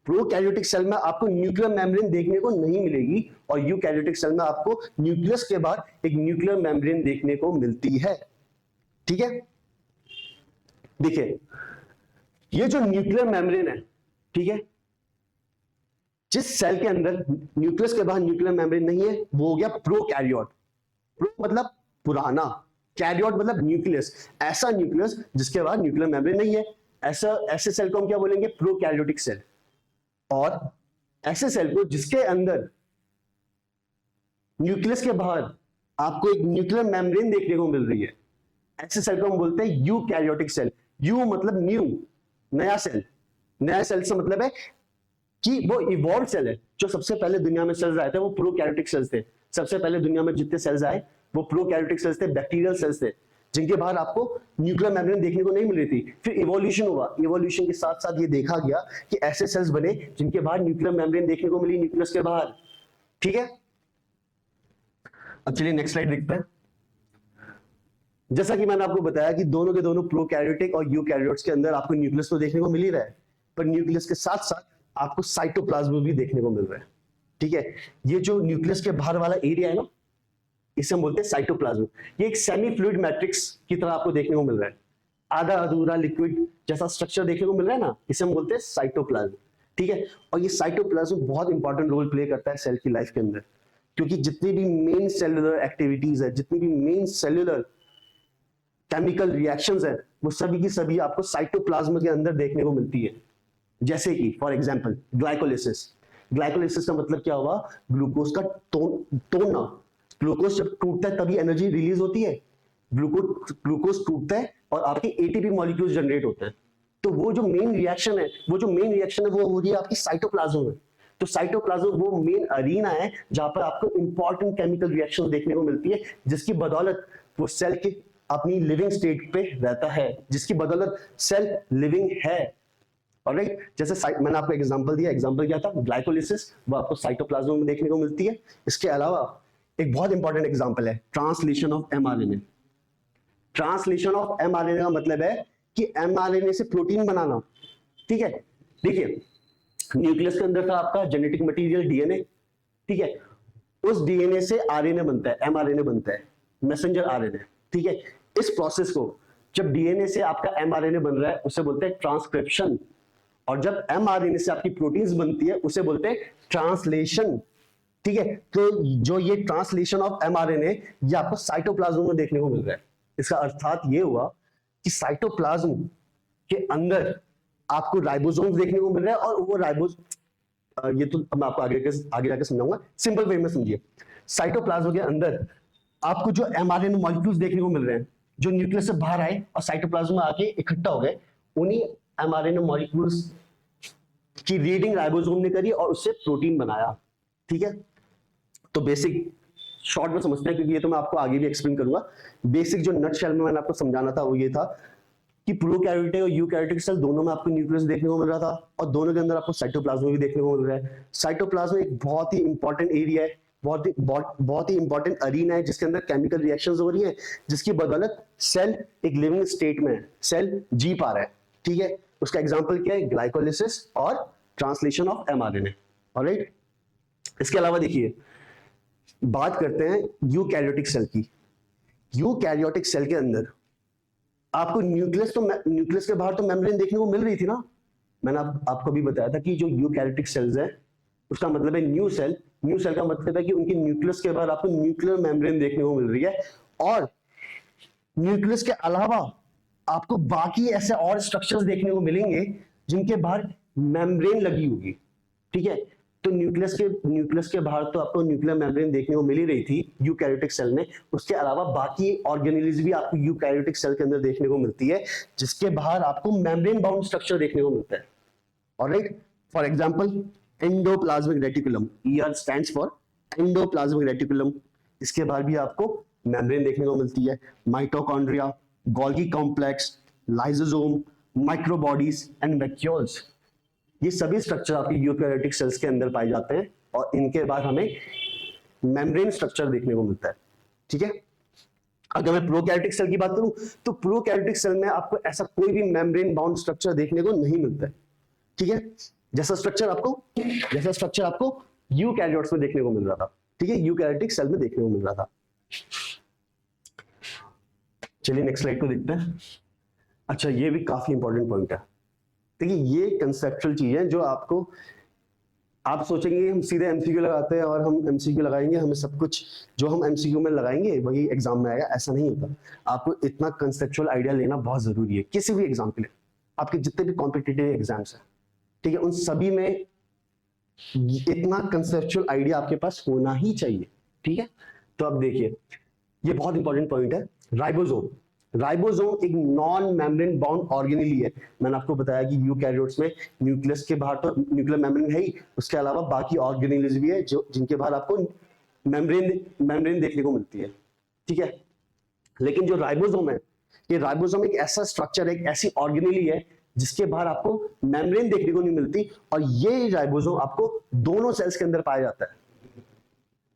प्रोकैरियोटिक सेल में आपको न्यूक्लियर मेम्ब्रेन देखने को नहीं मिलेगी और यूकैरियोटिक सेल में आपको न्यूक्लियस के बाद एक न्यूक्लियर मेम्ब्रेन देखने को मिलती है। ठीक है, देखिए ये जो न्यूक्लियर मेम्ब्रेन है, ठीक है, जिस सेल के अंदर न्यूक्लियस के बाहर न्यूक्लियर मेम्ब्रेन नहीं है वो हो गया प्रोकैरियोट। प्रो मतलब पुराना, कैरियोट मतलब न्यूक्लियस, ऐसा न्यूक्लियस जिसके बाद न्यूक्लियर मेम्ब्रेन नहीं है, ऐसे सेल को हम क्या बोलेंगे, प्रोकैरियोटिक सेल। और ऐसे सेल को जिसके अंदर न्यूक्लियस के बाहर आपको एक न्यूक्लियर मेम्ब्रेन देखने को मिल रही है, ऐसे सेल को हम बोलते हैं यूकैरियोटिक सेल। यू मतलब न्यू, नया सेल। नया सेल से मतलब है कि वो इवॉल्व सेल है। जो सबसे पहले दुनिया में सेल्स आए थे वो प्रोकैरियोटिक सेल्स थे। सबसे पहले दुनिया में जितने सेल्स आए वो प्रोकैरियोटिक सेल्स थे, बैक्टीरियल सेल्स थे, जिनके बाहर आपको न्यूक्लियर मेम्ब्रेन देखने को नहीं मिल रही थी। फिर इवोल्यूशन हुआ, इवोल्यूशन के साथ साथ ये देखा गया कि ऐसे सेल्स बने जिनके बाहर न्यूक्लियर मेम्ब्रेन देखने को मिली, न्यूक्लियस के बाहर। ठीक है, अब चलिए नेक्स्ट स्लाइड देखते हैं। जैसा कि मैंने आपको बताया कि दोनों के दोनों प्रोकैरियोटिक और यूकैरियोट्स के अंदर आपको न्यूक्लियस तो देखने को मिल ही रहा है, पर न्यूक्लियस के साथ साथ आपको साइटोप्लाज्म भी देखने को मिल रहा है। ठीक है, ये जो न्यूक्लियस के बाहर वाला एरिया है ना, इसे हम बोलते हैं साइटोप्लाज्म। ये एक सेमी फ्लूइड मैट्रिक्स की तरह आपको देखने को मिल रहा है, आधा अधूरा लिक्विड जैसा स्ट्रक्चर देखने को मिल रहा है ना, इसे हम बोलते हैं साइटोप्लाज्म। ठीक है, और ये साइटोप्लाज्म बहुत इंपॉर्टेंट रोल प्ले करता है सेल की लाइफ के अंदर, क्योंकि जितनी भी मेन सेलुलर एक्टिविटीज है, जितनी भी मेन सेलुलर केमिकल रिएक्शंस है, वो सभी की सभी आपको साइटोप्लाज्म के अंदर देखने को मिलती है। जैसे कि फॉर एग्जांपल ग्लाइकोलिसिस। ग्लाइकोलिसिस का मतलब क्या हुआ, ग्लूकोज का तोड़ना। ग्लूकोज जब टूटता है तभी एनर्जी रिलीज होती है। ग्लूकोज टूटता है और आपके एटीपी मॉलिक्यूल्स जनरेट होते हैं। तो वो जो मेन रिएक्शन है, वो हो रही है आपकी साइटोप्लाज्म में। तो साइटोप्लाज्म वो मेन अरीना है जहां पर आपको इंपॉर्टेंट केमिकल रिएक्शन देखने को मिलती है, जिसकी बदौलत वो सेल के अपनी लिविंग स्टेट पे रहता है, जिसकी बदौलत सेल लिविंग है। ऑलराइट, जैसे मैंने आपको एग्जांपल दिया, एग्जांपल क्या था, ग्लाइकोलिसिस, वो आपको साइटोप्लाज्म में देखने को मिलती है। इसके अलावा एक बहुत इंपॉर्टेंट एग्जांपल है translation of mRNA. Translation of mRNA का मतलब है कि एमआरएनए से प्रोटीन बनाना। ठीक है, देखिए न्यूक्लियस के अंदर था आपका जेनेटिक मटेरियल डीएनए। ठीक है, उस डीएनए से आरएनए बनता है, एमआरएनए बनता है, मैसेंजर आरएनए। ठीक है, इस प्रोसेस को जब डीएनए से आपका एमआरएनए बन रहा है उसे बोलते हैं ट्रांसक्रिप्शन, और जब एमआरएनए से आपकी प्रोटीन्स बनती है उसे बोलते हैं ट्रांसलेशन। ठीक है, तो जो ये ट्रांसलेशन ऑफ एमआरएनए ये आपको साइटोप्लाज्म में देखने को मिल रहा है। इसका अर्थात ये हुआ कि साइटोप्लाज्म के अंदर आपको राइबोसोम्स देखने को मिल रहा है, और वो ये तो मैं आपको आगे जाके समझाऊंगा, सिंपल वे में समझिए। साइटोप्लाज्म के अंदर आपको जो एमआरएनए मॉलिक्यूल्स देखने को मिल रहे हैं, जो न्यूक्लियस से बाहर आए और साइटोप्लाज्म में आके इकट्ठा हो गए, उन्हीं एमआरएनए मॉलिक्यूल्स की रीडिंग राइबोसोम ने करी और उससे प्रोटीन बनाया। ठीक है, तो बेसिक शॉर्ट में समझते हैं, क्योंकि ये तो मैं आपको आगे भी एक्सप्लेन करूंगा। बेसिक जो नटशेल में मैंने आपको समझाना था वो ये था कि प्रोकैरियोटिक और यूकैरियोटिक सेल दोनों में आपको न्यूक्लियस देखने को मिल रहा था, और दोनों के अंदर आपको साइटोप्लाज्म भी देखने को मिल रहा है। साइटोप्लाज्म एक बहुत ही इंपॉर्टेंट एरिया है, बहुत ही इंपॉर्टेंट अरीना है, जिसके अंदर केमिकल रिएक्शंस हो रही है, जिसकी बदौलत सेल एक लिविंग स्टेट में है, सेल जी पा रहा है। ठीक है, उसका एग्जांपल क्या है, ग्लाइकोलिसिस और ट्रांसलेशन ऑफ एमआरएनए। ऑलराइट, इसके अलावा देखिए बात करते हैं यूकैरियोटिक सेल की। यूकैरियोटिक सेल के अंदर आपको न्यूक्लियस के बाहर तो मेम्ब्रेन देखने को मिल रही थी ना। मैंने आपको भी बताया था कि जो यूकैरियोटिक सेल्स है उसका मतलब है न्यू सेल। न्यू सेल का मतलब है कि उनके न्यूक्लियस के बाहर आपको न्यूक्लियर मेम्ब्रेन देखने को मिल रही है, और न्यूक्लियस के अलावा आपको बाकी ऐसे और स्ट्रक्चर्स देखने को मिलेंगे जिनके बाहर मेम्ब्रेन लगी होगी। ठीक है, तो न्यूक्लियस के बाहर तो आपको न्यूक्लियर मेम्ब्रेन देखने को मिल ही रही थी यूकैरियोटिक सेल में। उसके अलावा बाकी ऑर्गेनेल्स भी आपको यूकैरियोटिक सेल के अंदर देखने को मिलती है, जिसके बाहर आपको मेम्ब्रेन बाउंड स्ट्रक्चर देखने को मिलता है। Alright, for example endoplasmic reticulum, ER stands for endoplasmic reticulum. इसके बाहर भी आपको मेम्ब्रेन देखने को मिलती है। Mitochondria, Golgi complex, lysosome, microbodies and vacuoles, ये सभी स्ट्रक्चर आपके यूकैरियोटिक सेल्स के अंदर पाए जाते हैं, और इनके बाद हमें मेम्ब्रेन स्ट्रक्चर देखने को मिलता है। ठीक है, अगर मैं प्रोकैरियोटिक सेल की बात करूं तो प्रोकैरियोटिक सेल में आपको ऐसा कोई भी मेम्ब्रेन बाउंड स्ट्रक्चर देखने को नहीं मिलता है, ठीक है, जैसा स्ट्रक्चर आपको यूकैरियोट्स में देखने को मिल रहा था, ठीक है, यूकैरियोटिक सेल में देखने को मिल रहा था। चलिए नेक्स्ट स्लाइड को देखते हैं। अच्छा, ये भी काफी इंपॉर्टेंट पॉइंट है। देखिए ये कंसेप्चुअल चीज है जो आपको, आप सोचेंगे हम सीधे एमसीक्यू लगाते हैं और हम एमसीक्यू लगाएंगे, हमें सब कुछ जो हम एमसीक्यू में लगाएंगे वही एग्जाम में आएगा, ऐसा नहीं होता। आपको इतना कंसेप्चुअल आइडिया लेना बहुत जरूरी है किसी भी एग्जाम के लिए। आपके जितने भी कॉम्पिटिटिव एग्जाम्स हैं, ठीक है, उन सभी में इतना कंसेप्चुअल आइडिया आपके पास होना ही चाहिए, ठीक है। तो अब देखिए ये बहुत इंपॉर्टेंट पॉइंट है, राइबोसोम। राइबोसोम एक नॉन मेम्ब्रेन बाउंड ऑर्गेनेली है। मैंने आपको बताया कि यूकैरियोट्स में न्यूक्लियस के बाहर तो न्यूक्लियर मेम्ब्रेन है ही, उसके अलावा बाकी ऑर्गेनेल्स भी है जो जिनके बाहर आपको मेम्ब्रेन देखने को मिलती है, ठीक है। लेकिन जो राइबोसोम है, ये राइबोसोम एक ऐसा स्ट्रक्चर है, एक ऐसी ऑर्गेनेली है जिसके बाहर आपको मेम्ब्रेन देखने को नहीं मिलती, और ये राइबोसोम आपको दोनों सेल्स के अंदर पाया जाता है।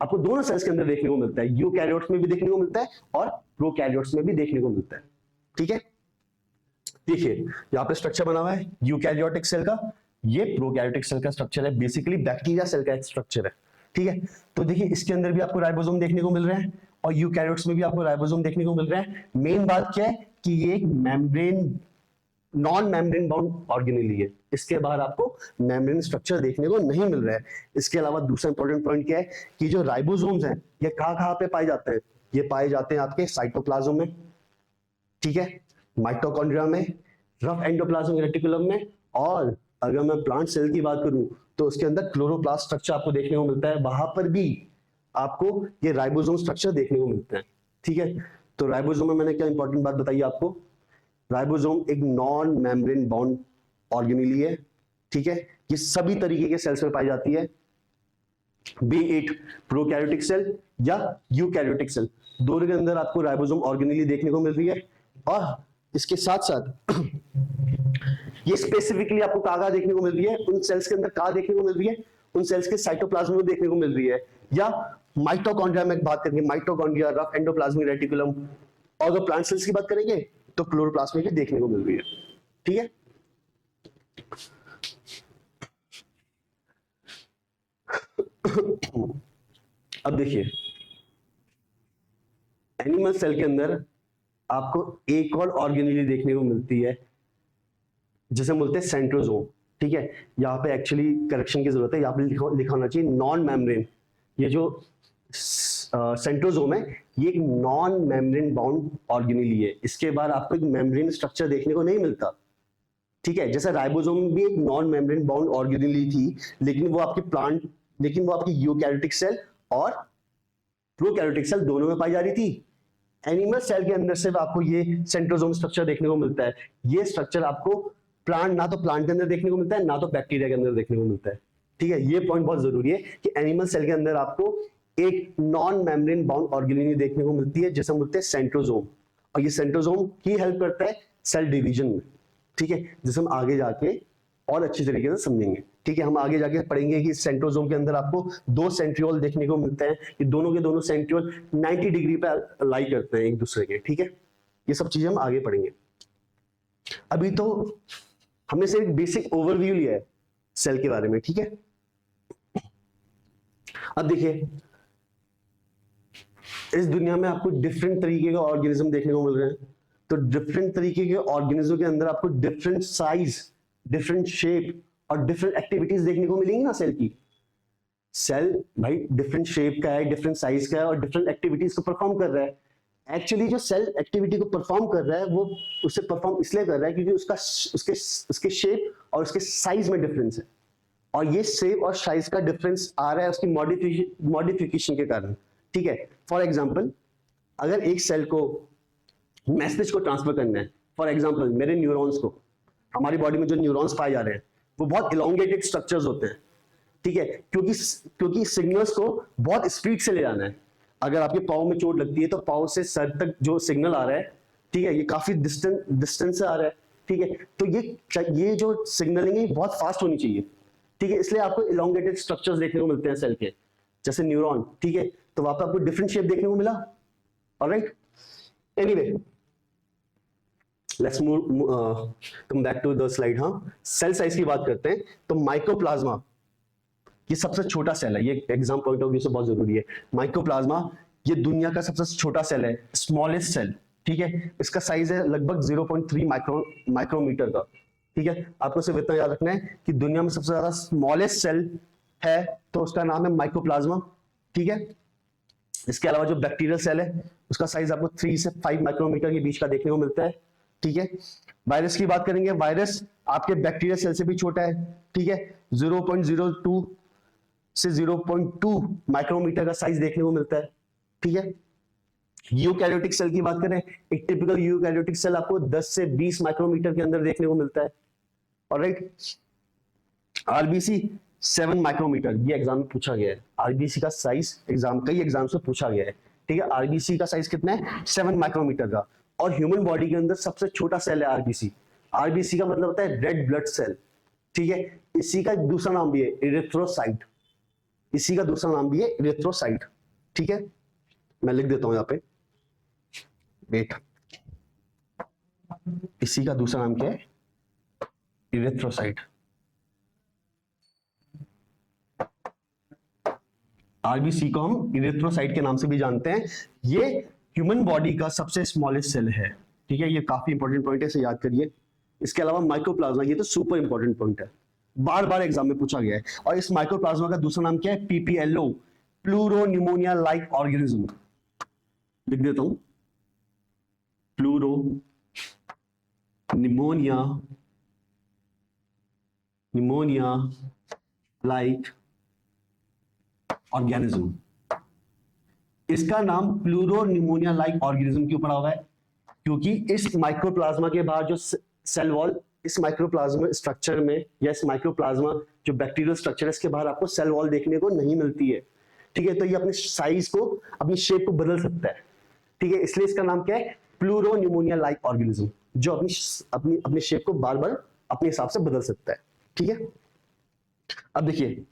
आपको दोनों सेल्स के अंदर देखने को मिलता है, यूकैरियोट्स में भी देखने को मिलता है और प्रोकैरियोट्स में भी देखने को मिलता है, ठीक है। देखिए यहाँ पे स्ट्रक्चर बना हुआ है यूकैरियोटिक सेल का, ये प्रोकैरियोटिक सेल का स्ट्रक्चर है, बेसिकली बैक्टीरिया सेल का एक स्ट्रक्चर है, ठीक है। तो देखिए इसके अंदर भी आपको राइबोसोम देखने को मिल रहे हैं और यूकैरियोट्स में भी आपको राइबोसोम देखने को मिल रहे हैं। मेन बात क्या है कि ये एक membrane, non membrane bound organelle है, इसके बाहर आपको मेम्ब्रेन स्ट्रक्चर देखने को नहीं मिल रहा है। इसके अलावा दूसरा इंपॉर्टेंट पॉइंट क्या है कि जो राइबोसोम्स हैं ये कहां पे पाए जाते हैं, ये पाए जाते हैं आपके साइटोप्लाज्म में, ठीक है, माइटोकॉन्ड्रिया में, रफ एंडोप्लाज्मिक रेटिकुलम में, और अगर मैं प्लांट सेल की बात करूं तो उसके अंदर क्लोरोप्लास्ट स्ट्रक्चर आपको देखने को मिलता है, वहां पर भी आपको ये राइबोसोम स्ट्रक्चर देखने को मिलते हैं, ठीक है। तो राइबोसोम में मैंने क्या इंपॉर्टेंट बात बताई आपको, राइबोसोम एक नॉन मेम्ब्रेन बाउंड ऑर्गेनेली है, ठीक है, ये सभी तरीके के सेल्स में पाई जाती है, बी इट प्रोकैरियोटिक सेल या यूकैरियोटिक सेल, दोनों के अंदर आपको राइबोसोम ऑर्गेनेली देखने को मिल रही है। और इसके साथ साथ ये स्पेसिफिकली आपको कहां देखने को मिल रही है, उन सेल्स के अंदर कहां देखने को मिल रही है, उन सेल्स के साइटोप्लाज्म में देखने को मिल रही है, या माइटोकॉन्ड्रिया में बात करेंगे, माइटोकॉन्ड्रिया, रफ एंडोप्लाज्मिक रेटिकुलम, और अगर प्लांट सेल्स की बात करेंगे तो क्लोरोप्लास्ट में भी देखने को मिल रही है, ठीक है। अब देखिए एनिमल सेल के अंदर आपको एक और ऑर्गेनेली देखने को मिलती है जिसे बोलते हैं सेंट्रोसोम, ठीक है। यहाँ पे एक्चुअली करेक्शन की जरूरत है, यहाँ पे लिखा होना चाहिए नॉन मेम्ब्रेन। ये जो सेंट्रोसोम है ये एक नॉन मेम्ब्रेन बाउंड ऑर्गेनेली है, इसके बाद आपको एक मेम्ब्रेन स्ट्रक्चर देखने को नहीं मिलता, ठीक है। जैसे राइबोसोम भी एक नॉन मेम्ब्रेन बाउंड ऑर्गेनेली थी, लेकिन वो आपकी यूकैरियोटिक सेल और प्रोकैरियोटिक सेल दोनों में पाई जा रही थी। एनिमल सेल के अंदर सिर्फ आपको ये सेंट्रोसोम स्ट्रक्चर देखने को मिलता है। ये स्ट्रक्चर आपको ना तो प्लांट के अंदर देखने को मिलता है, ना तो बैक्टीरिया के अंदर देखने को मिलता है, ठीक है। ये पॉइंट बहुत जरूरी है कि एनिमल सेल के अंदर आपको एक नॉन मेम्ब्रेन बाउंड ऑर्गेनेली देखने को मिलती है जिसे बोलते हैं सेंट्रोसोम, और ये सेंट्रोसोम ही हेल्प करता है सेल डिवीजन में, ठीक है, जिसे हम आगे जाके और अच्छी तरीके से समझेंगे, ठीक है। हम आगे जाके पढ़ेंगे कि सेंट्रोसोम के अंदर आपको दो सेंट्रियोल देखने को मिलते हैं, ये दोनों के दोनों सेंट्रियोल 90 डिग्री पे लाई करते हैं एक दूसरे के, ठीक है। ये सब चीजें हम आगे पढ़ेंगे। अभी तो हमने सिर्फ बेसिक ओवरव्यू लिया है सेल के बारे में, ठीक है। अब देखिए इस दुनिया में आपको डिफरेंट तरीके के ऑर्गेनिज्म देखने को मिल रहे हैं, तो डिफरेंट तरीके के ऑर्गेनिज्म के अंदर आपको डिफरेंट साइज, डिफरेंट शेप और डिफरेंट एक्टिविटीज देखने को मिलेंगी ना सेल की। सेल भाई डिफरेंट शेप का है, डिफरेंट साइज का है और डिफरेंट एक्टिविटीज को परफॉर्म कर रहा है। एक्चुअली जो सेल एक्टिविटी को परफॉर्म कर रहा है वो उसे परफॉर्म इसलिए कर रहा है क्योंकि उसके शेप और उसके साइज में डिफरेंस है, और ये शेप और साइज का डिफरेंस आ रहा है उसकी मॉडिफिकेशन के कारण, ठीक है। फॉर एग्जाम्पल अगर एक सेल को मैसेज को ट्रांसफर करना है, फॉर एग्जाम्पल मेरे न्यूरॉन्स को, हमारी बॉडी में जो न्यूरॉन्स पाए जा रहे हैं वो बहुत इलोंगेटेड स्ट्रक्चर्स होते हैं, ठीक है, क्योंकि सिग्नल्स को बहुत स्पीड से ले जाना है। अगर आपके पाँव में चोट लगती है तो पाँव से सर तक जो सिग्नल आ रहा है, ठीक है, ये काफी डिस्टेंस से आ रहा है, ठीक है। तो ये जो सिग्नलिंग है बहुत फास्ट होनी चाहिए, ठीक है, इसलिए आपको इलोंगेटेड स्ट्रक्चर्स देखने को मिलते हैं सेल के, जैसे न्यूरॉन, ठीक है। तो वहां पर आपको डिफरेंट शेप देखने को मिला, alright. Anyway let's come back to the slide. हाँ, सेल साइज की बात करते हैं तो माइक्रोप्लाज्मा ये सबसे छोटा सेल है, ये एग्जाम पॉइंट ऑफ व्यू से बहुत जरूरी है। माइक्रोप्लाज्मा ये दुनिया का सबसे छोटा सेल है, स्मॉलेस्ट सेल, ठीक है। इसका साइज है लगभग 0.3 माइक्रोमीटर का, ठीक है। आपको सिर्फ इतना याद रखना है कि दुनिया में सबसे ज्यादा स्मॉलेस्ट सेल है तो उसका नाम है माइक्रोप्लाज्मा, ठीक है। इसके अलावा जो बैक्टीरियल सेल है उसका साइज आपको 3 से 5 माइक्रोमीटर के बीच का देखने को मिलता है, ठीक है। वायरस की बात करेंगे, वायरस आपके बैक्टीरियल सेल से भी छोटा है, ठीक है। 0.02 से 0.2 माइक्रोमीटर का साइज देखने को मिलता है, ठीक है। यूकैरियोटिक सेल की बात करें, एक टिपिकल यूकैरियोटिक सेल आपको 10 से 20 माइक्रोमीटर के अंदर देखने को मिलता है, ऑलराइट। आरबीसी 7 माइक्रोमीटर, ये एग्जाम में पूछा गया है। आरबीसी का साइज कई एग्जाम से पूछा गया है, ठीक है। आरबीसी का साइज कितना है? 7 माइक्रोमीटर का। और ह्यूमन बॉडी के अंदर सबसे छोटा सेल है आरबीसी। आरबीसी का मतलब होता है रेड ब्लड सेल, ठीक है। इसी का दूसरा नाम भी है इरिथ्रोसाइट, इसी का दूसरा नाम भी है इरिथ्रोसाइट, ठीक है। मैं लिख देता हूं यहां पे, वेट, इसी का दूसरा नाम क्या है? इरिथ्रोसाइट। आरबीसी को हम इरिथ्रोसाइट के नाम से भी जानते हैं। ये ह्यूमन बॉडी का सबसे स्मॉलेस्ट सेल है, ठीक है। ये काफी इंपॉर्टेंट पॉइंट है, इसे याद करिए। इसके अलावा माइक्रोप्लाज्मा, ये तो सुपर इंपॉर्टेंट पॉइंट है, बार बार एग्जाम में पूछा गया है। और इस माइक्रोप्लाज्मा का दूसरा नाम क्या है? PPLO, pleuropneumonia like organism. लिख देता हूं, प्लूरो निमोनिया लाइक ऑर्गेनिज्म। इसका नाम प्लूरोनिमोनिया लाइक ऑर्गेनिज्म क्यों पड़ा हुआ है? क्योंकि इस माइक्रोप्लाज्मा के बाहर जो सेल वॉल, इस माइक्रोप्लाज्मा स्ट्रक्चर में या इस माइक्रोप्लाज्मा जो बैक्टीरियल स्ट्रक्चर है, इसके बाहर आपको सेल वॉल देखने को नहीं मिलती है, ठीक है। तो ये अपने साइज को, अपनी शेप को बदल सकता है, ठीक है। इसलिए इसका नाम क्या है? प्लूरोनिमोनिया लाइक ऑर्गेनिज्म, जो अपनी शेप को बार बार अपने हिसाब से बदल सकता है, ठीक है। अब देखिए,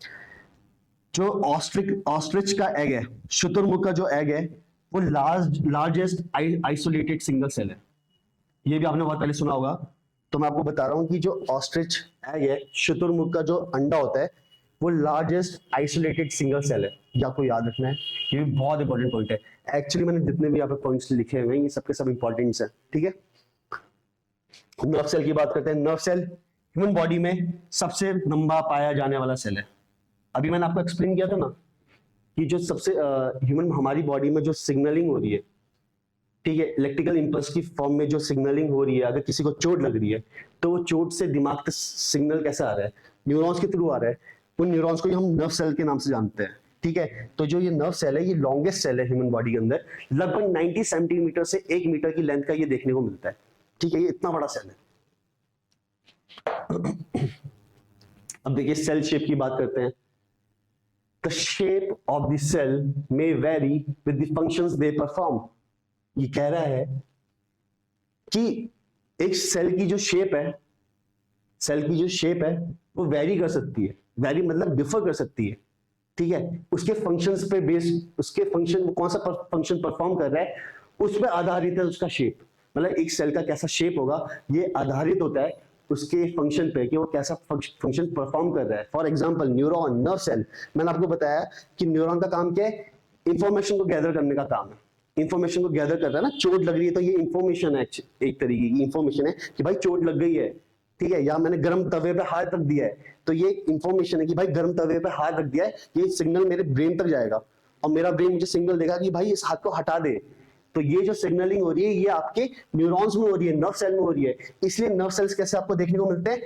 जो ऑस्ट्रिच का एग है, शुतुरमुर्ग का जो एग है, वो लार्जेस्ट आइसोलेटेड सिंगल सेल है। ये भी आपने बहुत पहले सुना होगा। तो मैं आपको बता रहा हूं कि जो ऑस्ट्रिच एग है, शुतुरमुर्ग का जो अंडा होता है, वो लार्जेस्ट आइसोलेटेड सिंगल सेल है। ये आपको याद रखना है, ये भी बहुत इंपॉर्टेंट पॉइंट है। एक्चुअली मैंने जितने भी यहाँ पे पॉइंट्स लिखे हुए हैं, ये सबके सब इंपॉर्टेंट्स हैं, ठीक है। नर्व सेल की बात करते हैं। नर्व सेल ह्यूमन बॉडी में सबसे लंबा पाया जाने वाला सेल है। अभी मैंने आपको एक्सप्लेन किया था ना कि जो सबसे हमारी बॉडी में जो सिग्नलिंग हो रही है, ठीक है, इलेक्ट्रिकल इंपल्स की फॉर्म में जो सिग्नलिंग हो रही है, अगर किसी को चोट लग रही है तो वो चोट से दिमाग तक सिग्नल कैसे आ रहा है? न्यूरॉन्स के थ्रू आ रहा है। उन न्यूरॉन्स को हम नर्व सेल के नाम से जानते हैं, ठीक है। तो जो ये नर्व सेल है, ये लॉन्गेस्ट सेल है ह्यूमन बॉडी के अंदर। लगभग 90 सेंटीमीटर से 1 मीटर की लेंथ का ये देखने को मिलता है, ठीक है। ये इतना बड़ा सेल है। अब देखिए, सेल शेप की बात करते हैं। The shape of the cell may vary with the functions they perform. ये कह रहा है कि एक सेल की जो शेप है, वो वेरी कर सकती है। वेरी मतलब डिफर कर सकती है, ठीक है। उसके फंक्शंस पे बेस्ड, उसके फंक्शन, वो कौन सा फंक्शन परफॉर्म कर रहा है, उस पर आधारित है उसका शेप। मतलब एक सेल का कैसा शेप होगा, ये आधारित होता है उसके फंक्शन पे कि वो कैसा फंक्शन परफॉर्म कर रहा है। For example neuron, nerve cell, मैंने आपको बताया कि न्यूरॉन का काम क्या है? इंफॉर्मेशन को गैदर करने का काम है। इंफॉर्मेशन को गैदर कर रहा है ना, चोट लग रही है तो ये इंफॉर्मेशन है, एक तरीके की इंफॉर्मेशन है कि भाई चोट लग गई है, ठीक है। या मैंने गर्म तवे पे हाथ रख दिया है, तो ये इंफॉर्मेशन है कि भाई गर्म तवे पे हाथ रख दिया है, ये सिग्नल मेरे ब्रेन तक जाएगा और मेरा ब्रेन मुझे सिग्नल देगा कि भाई इस हाथ को हटा दे। तो ये जो सिग्नलिंग हो रही है, ये आपके न्यूरॉन्स में हो रही है, नर्व सेल में हो रही है। इसलिए नर्व सेल्स कैसे आपको देखने को मिलते हैं?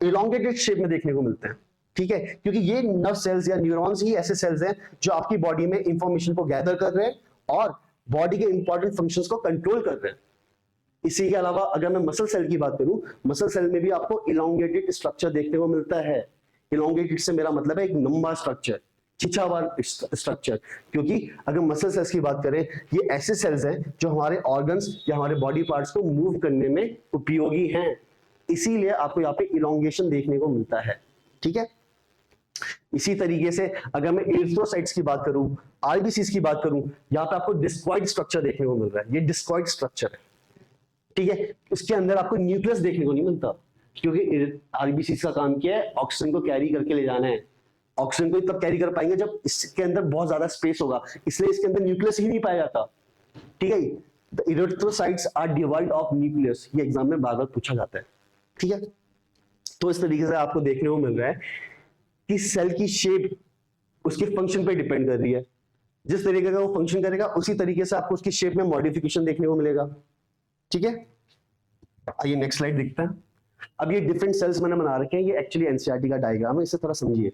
इलोंगेटेड शेप में देखने को मिलते हैं, ठीक है। क्योंकि ये नर्व सेल्स या न्यूरॉन्स ही ऐसे सेल्स हैं जो आपकी बॉडी में इंफॉर्मेशन को गैदर कर रहे हैं और बॉडी के इंपॉर्टेंट फंक्शंस को कंट्रोल कर रहे हैं। इसी के अलावा अगर मैं मसल सेल की बात करूं, मसल सेल में भी आपको इलोंगेटेड स्ट्रक्चर देखने को मिलता है। इलोंगेटेड से मेरा मतलब है एक लंबा स्ट्रक्चर, छिछावार स्ट्रक्चर। क्योंकि अगर मसल सेल्स की बात करें, ये ऐसे सेल्स हैं जो हमारे ऑर्गन्स या हमारे बॉडी पार्ट्स को मूव करने में उपयोगी हैं। इसीलिए आपको यहाँ पे इलोंगेशन देखने को मिलता है, ठीक है। इसी तरीके से अगर मैं एरिथ्रोसाइट्स की बात करूं, आरबीसीज की बात करूं, यहाँ पे आपको डिस्कॉइड स्ट्रक्चर देखने को मिल रहा है, ये डिस्कॉइड स्ट्रक्चर है, ठीक है। इसके अंदर आपको न्यूक्लियस देखने को नहीं मिलता, क्योंकि आरबीसी का काम क्या है, ऑक्सीजन को कैरी करके ले जाना है। ऑक्सीजन को तब कैरी कर पाएंगे जब इसके अंदर बहुत ज्यादा स्पेस होगा, इसलिए इसके अंदर न्यूक्लियस ही नहीं पाया जाता, ठीक है। The erythrocytes are devoid of nucleus, ये एग्जाम में बार बार पूछा जाता है, ठीक है। तो इस तरीके से आपको देखने को मिल रहा है कि सेल की शेप उसके फंक्शन पे डिपेंड कर रही है, जिस तरीके का वो फंक्शन करेगा उसी तरीके से आपको उसकी शेप में मॉडिफिकेशन देखने को मिलेगा, ठीक है। आइए नेक्स्ट स्लाइड देखते हैं। अब ये डिफरेंट सेल्स मैंने बना रखे हैं, ये एक्चुअली एनसीईआरटी का डायग्राम है, इसे थोड़ा समझिए,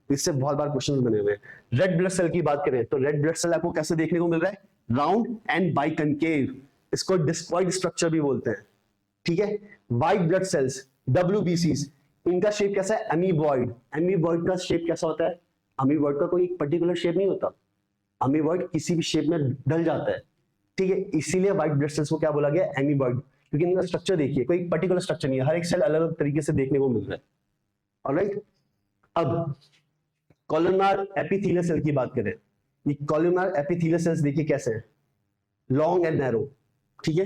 इससे बहुत बार क्वेश्चंस बने हुए हैं। रेड ब्लड सेल की बात करें तो रेड ब्लड सेल आपको कैसे देखने को मिल रहा है, राउंड एंड बाइकनकेव, इसको डिस्कॉइड स्ट्रक्चर भी बोलते हैं, ठीक है। व्हाइट ब्लड सेल्स डब्ल्यूबीसीज, इनका शेप कैसा है, अमीबॉइड। अमीबॉइड का शेप कैसा होता है, अमीबॉइड का कोई पर्टिकुलर शेप नहीं होता, अमीबॉइड किसी भी शेप में ढल जाता है, ठीक है। इसीलिए व्हाइट ब्लड सेल्स को क्या बोला गया, अमीबॉइड, क्योंकि इनका स्ट्रक्चर देखिए कोई पर्टिकुलर स्ट्रक्चर नहीं है, हर एक सेल अलग अलग तरीके से देखने को मिल रहा है, ऑलराइट। अब कॉलमनार एपिथेलियल सेल की बात करें, ये कॉलमनार एपिथेलियल सेल्स देखिए कैसे हैं, लॉन्ग एंड नैरो, ठीक है।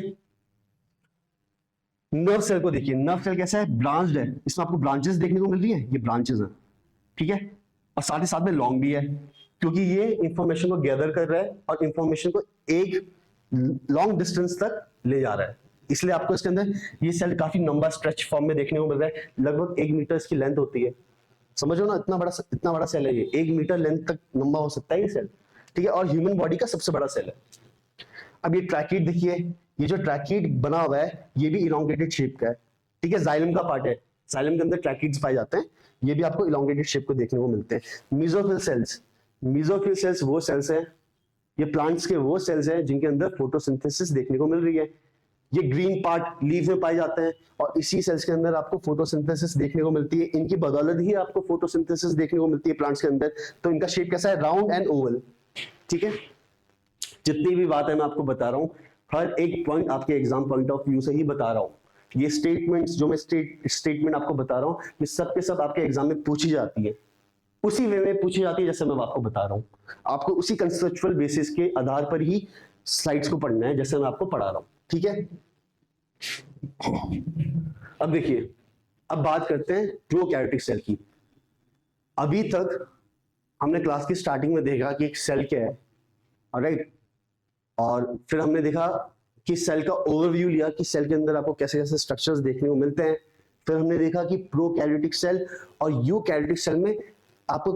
नर्व सेल को देखिए, नर्व सेल कैसा है, ब्रांच्ड है, इसमें आपको ब्रांचेस देखने को मिल रही है, ये ब्रांचेस हैं, ठीक है। और साथ ही साथ में लॉन्ग भी है, क्योंकि ये इंफॉर्मेशन को गैदर कर रहा है और इंफॉर्मेशन को एक लॉन्ग डिस्टेंस तक ले जा रहा है, इसलिए आपको इसके अंदर ये सेल काफी लंबा स्ट्रेच फॉर्म में देखने को मिल रहा है, लगभग 1 मीटर इसकी लेंथ होती है, समझो ना, इतना बड़ा सेल है ये, 1 मीटर लेंथ तक लंबा हो सकता है ये सेल, ठीक है। और ह्यूमन बॉडी का सबसे बड़ा सेल है। अब ये ट्रैकीड देखिए, ये जो ट्रैकीड बना हुआ है ये भी इलोंगेटेड शेप का है, ठीक है, जाइलम का पार्ट है, जाइलम के अंदर ट्रैकीड्स पाए जाते हैं, ये भी आपको इलोंगेटेड शेप को देखने को मिलते हैं। मेसोफिल सेल्स, मेसोफिल सेल्स वो सेल्स हैं, ये प्लांट्स के वो सेल्स हैं जिनके अंदर फोटोसिंथेसिस देखने को मिल रही है, ये ग्रीन पार्ट लीव में पाए जाते हैं और इसी सेल्स के अंदर आपको फोटोसिंथेसिस देखने को मिलती है, इनकी बदौलत ही आपको फोटोसिंथेसिस देखने को मिलती है प्लांट्स के अंदर। तो इनका शेप कैसा है, राउंड एंड ओवल, ठीक है। जितनी भी बात है मैं आपको बता रहा हूँ, हर एक पॉइंट आपके एग्जाम पॉइंट ऑफ व्यू से ही बता रहा हूँ, ये स्टेटमेंट्स जो मैं स्टेटमेंट आपको बता रहा हूँ ये सब के सब आपके एग्जाम में पूछी जाती है, उसी वे में पूछी जाती है जैसे मैं आपको बता रहा हूँ, आपको उसी कंसेप्चुअल बेसिस के आधार पर ही स्लाइड्स को पढ़ना है जैसे मैं आपको पढ़ा रहा हूँ, ठीक है। अब देखिए, अब बात करते हैं प्रोकैरियोटिक सेल की। अभी तक हमने क्लास की स्टार्टिंग में देखा कि एक सेल क्या है, ऑलराइट, और फिर हमने देखा कि सेल का ओवरव्यू लिया कि सेल के अंदर आपको कैसे कैसे स्ट्रक्चर्स देखने को मिलते हैं। फिर हमने देखा कि प्रोकैरियोटिक सेल और यूकैरियोटिक सेल में आपको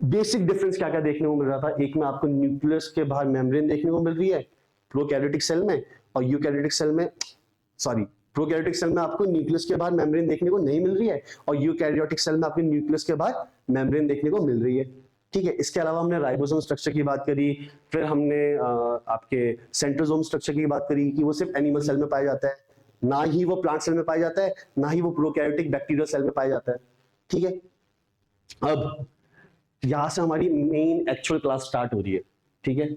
बेसिक डिफरेंस क्या क्या देखने को मिल रहा था। एक में आपको न्यूक्लियस के बाहर मेम्ब्रेन देखने को मिल रही है प्रोकैरियोटिक सेल में, और यूकैरियोटिक सेल में प्रोकैरियोटिक सेल में आपको न्यूक्लियस के बाहर मेम्ब्रेन देखने को नहीं मिल रही है, और यूकैरियोटिक सेल में आपको न्यूक्लियस के बाहर मेम्ब्रेन देखने को मिल रही है, ठीक है। इसके अलावा हमने राइबोसोम स्ट्रक्चर की बात करी, फिर हमने आपके सेंट्रोसोम स्ट्रक्चर की बात करी कि वो सिर्फ एनिमल सेल में पाया जाता है, ना ही वो प्लांट सेल में पाया जाता है, ना ही वो प्रोकैरियोटिक बैक्टीरियल सेल में पाया जाता है, ठीक है। अब यहां से हमारी मेन एक्चुअल क्लास स्टार्ट हो रही है, ठीक है,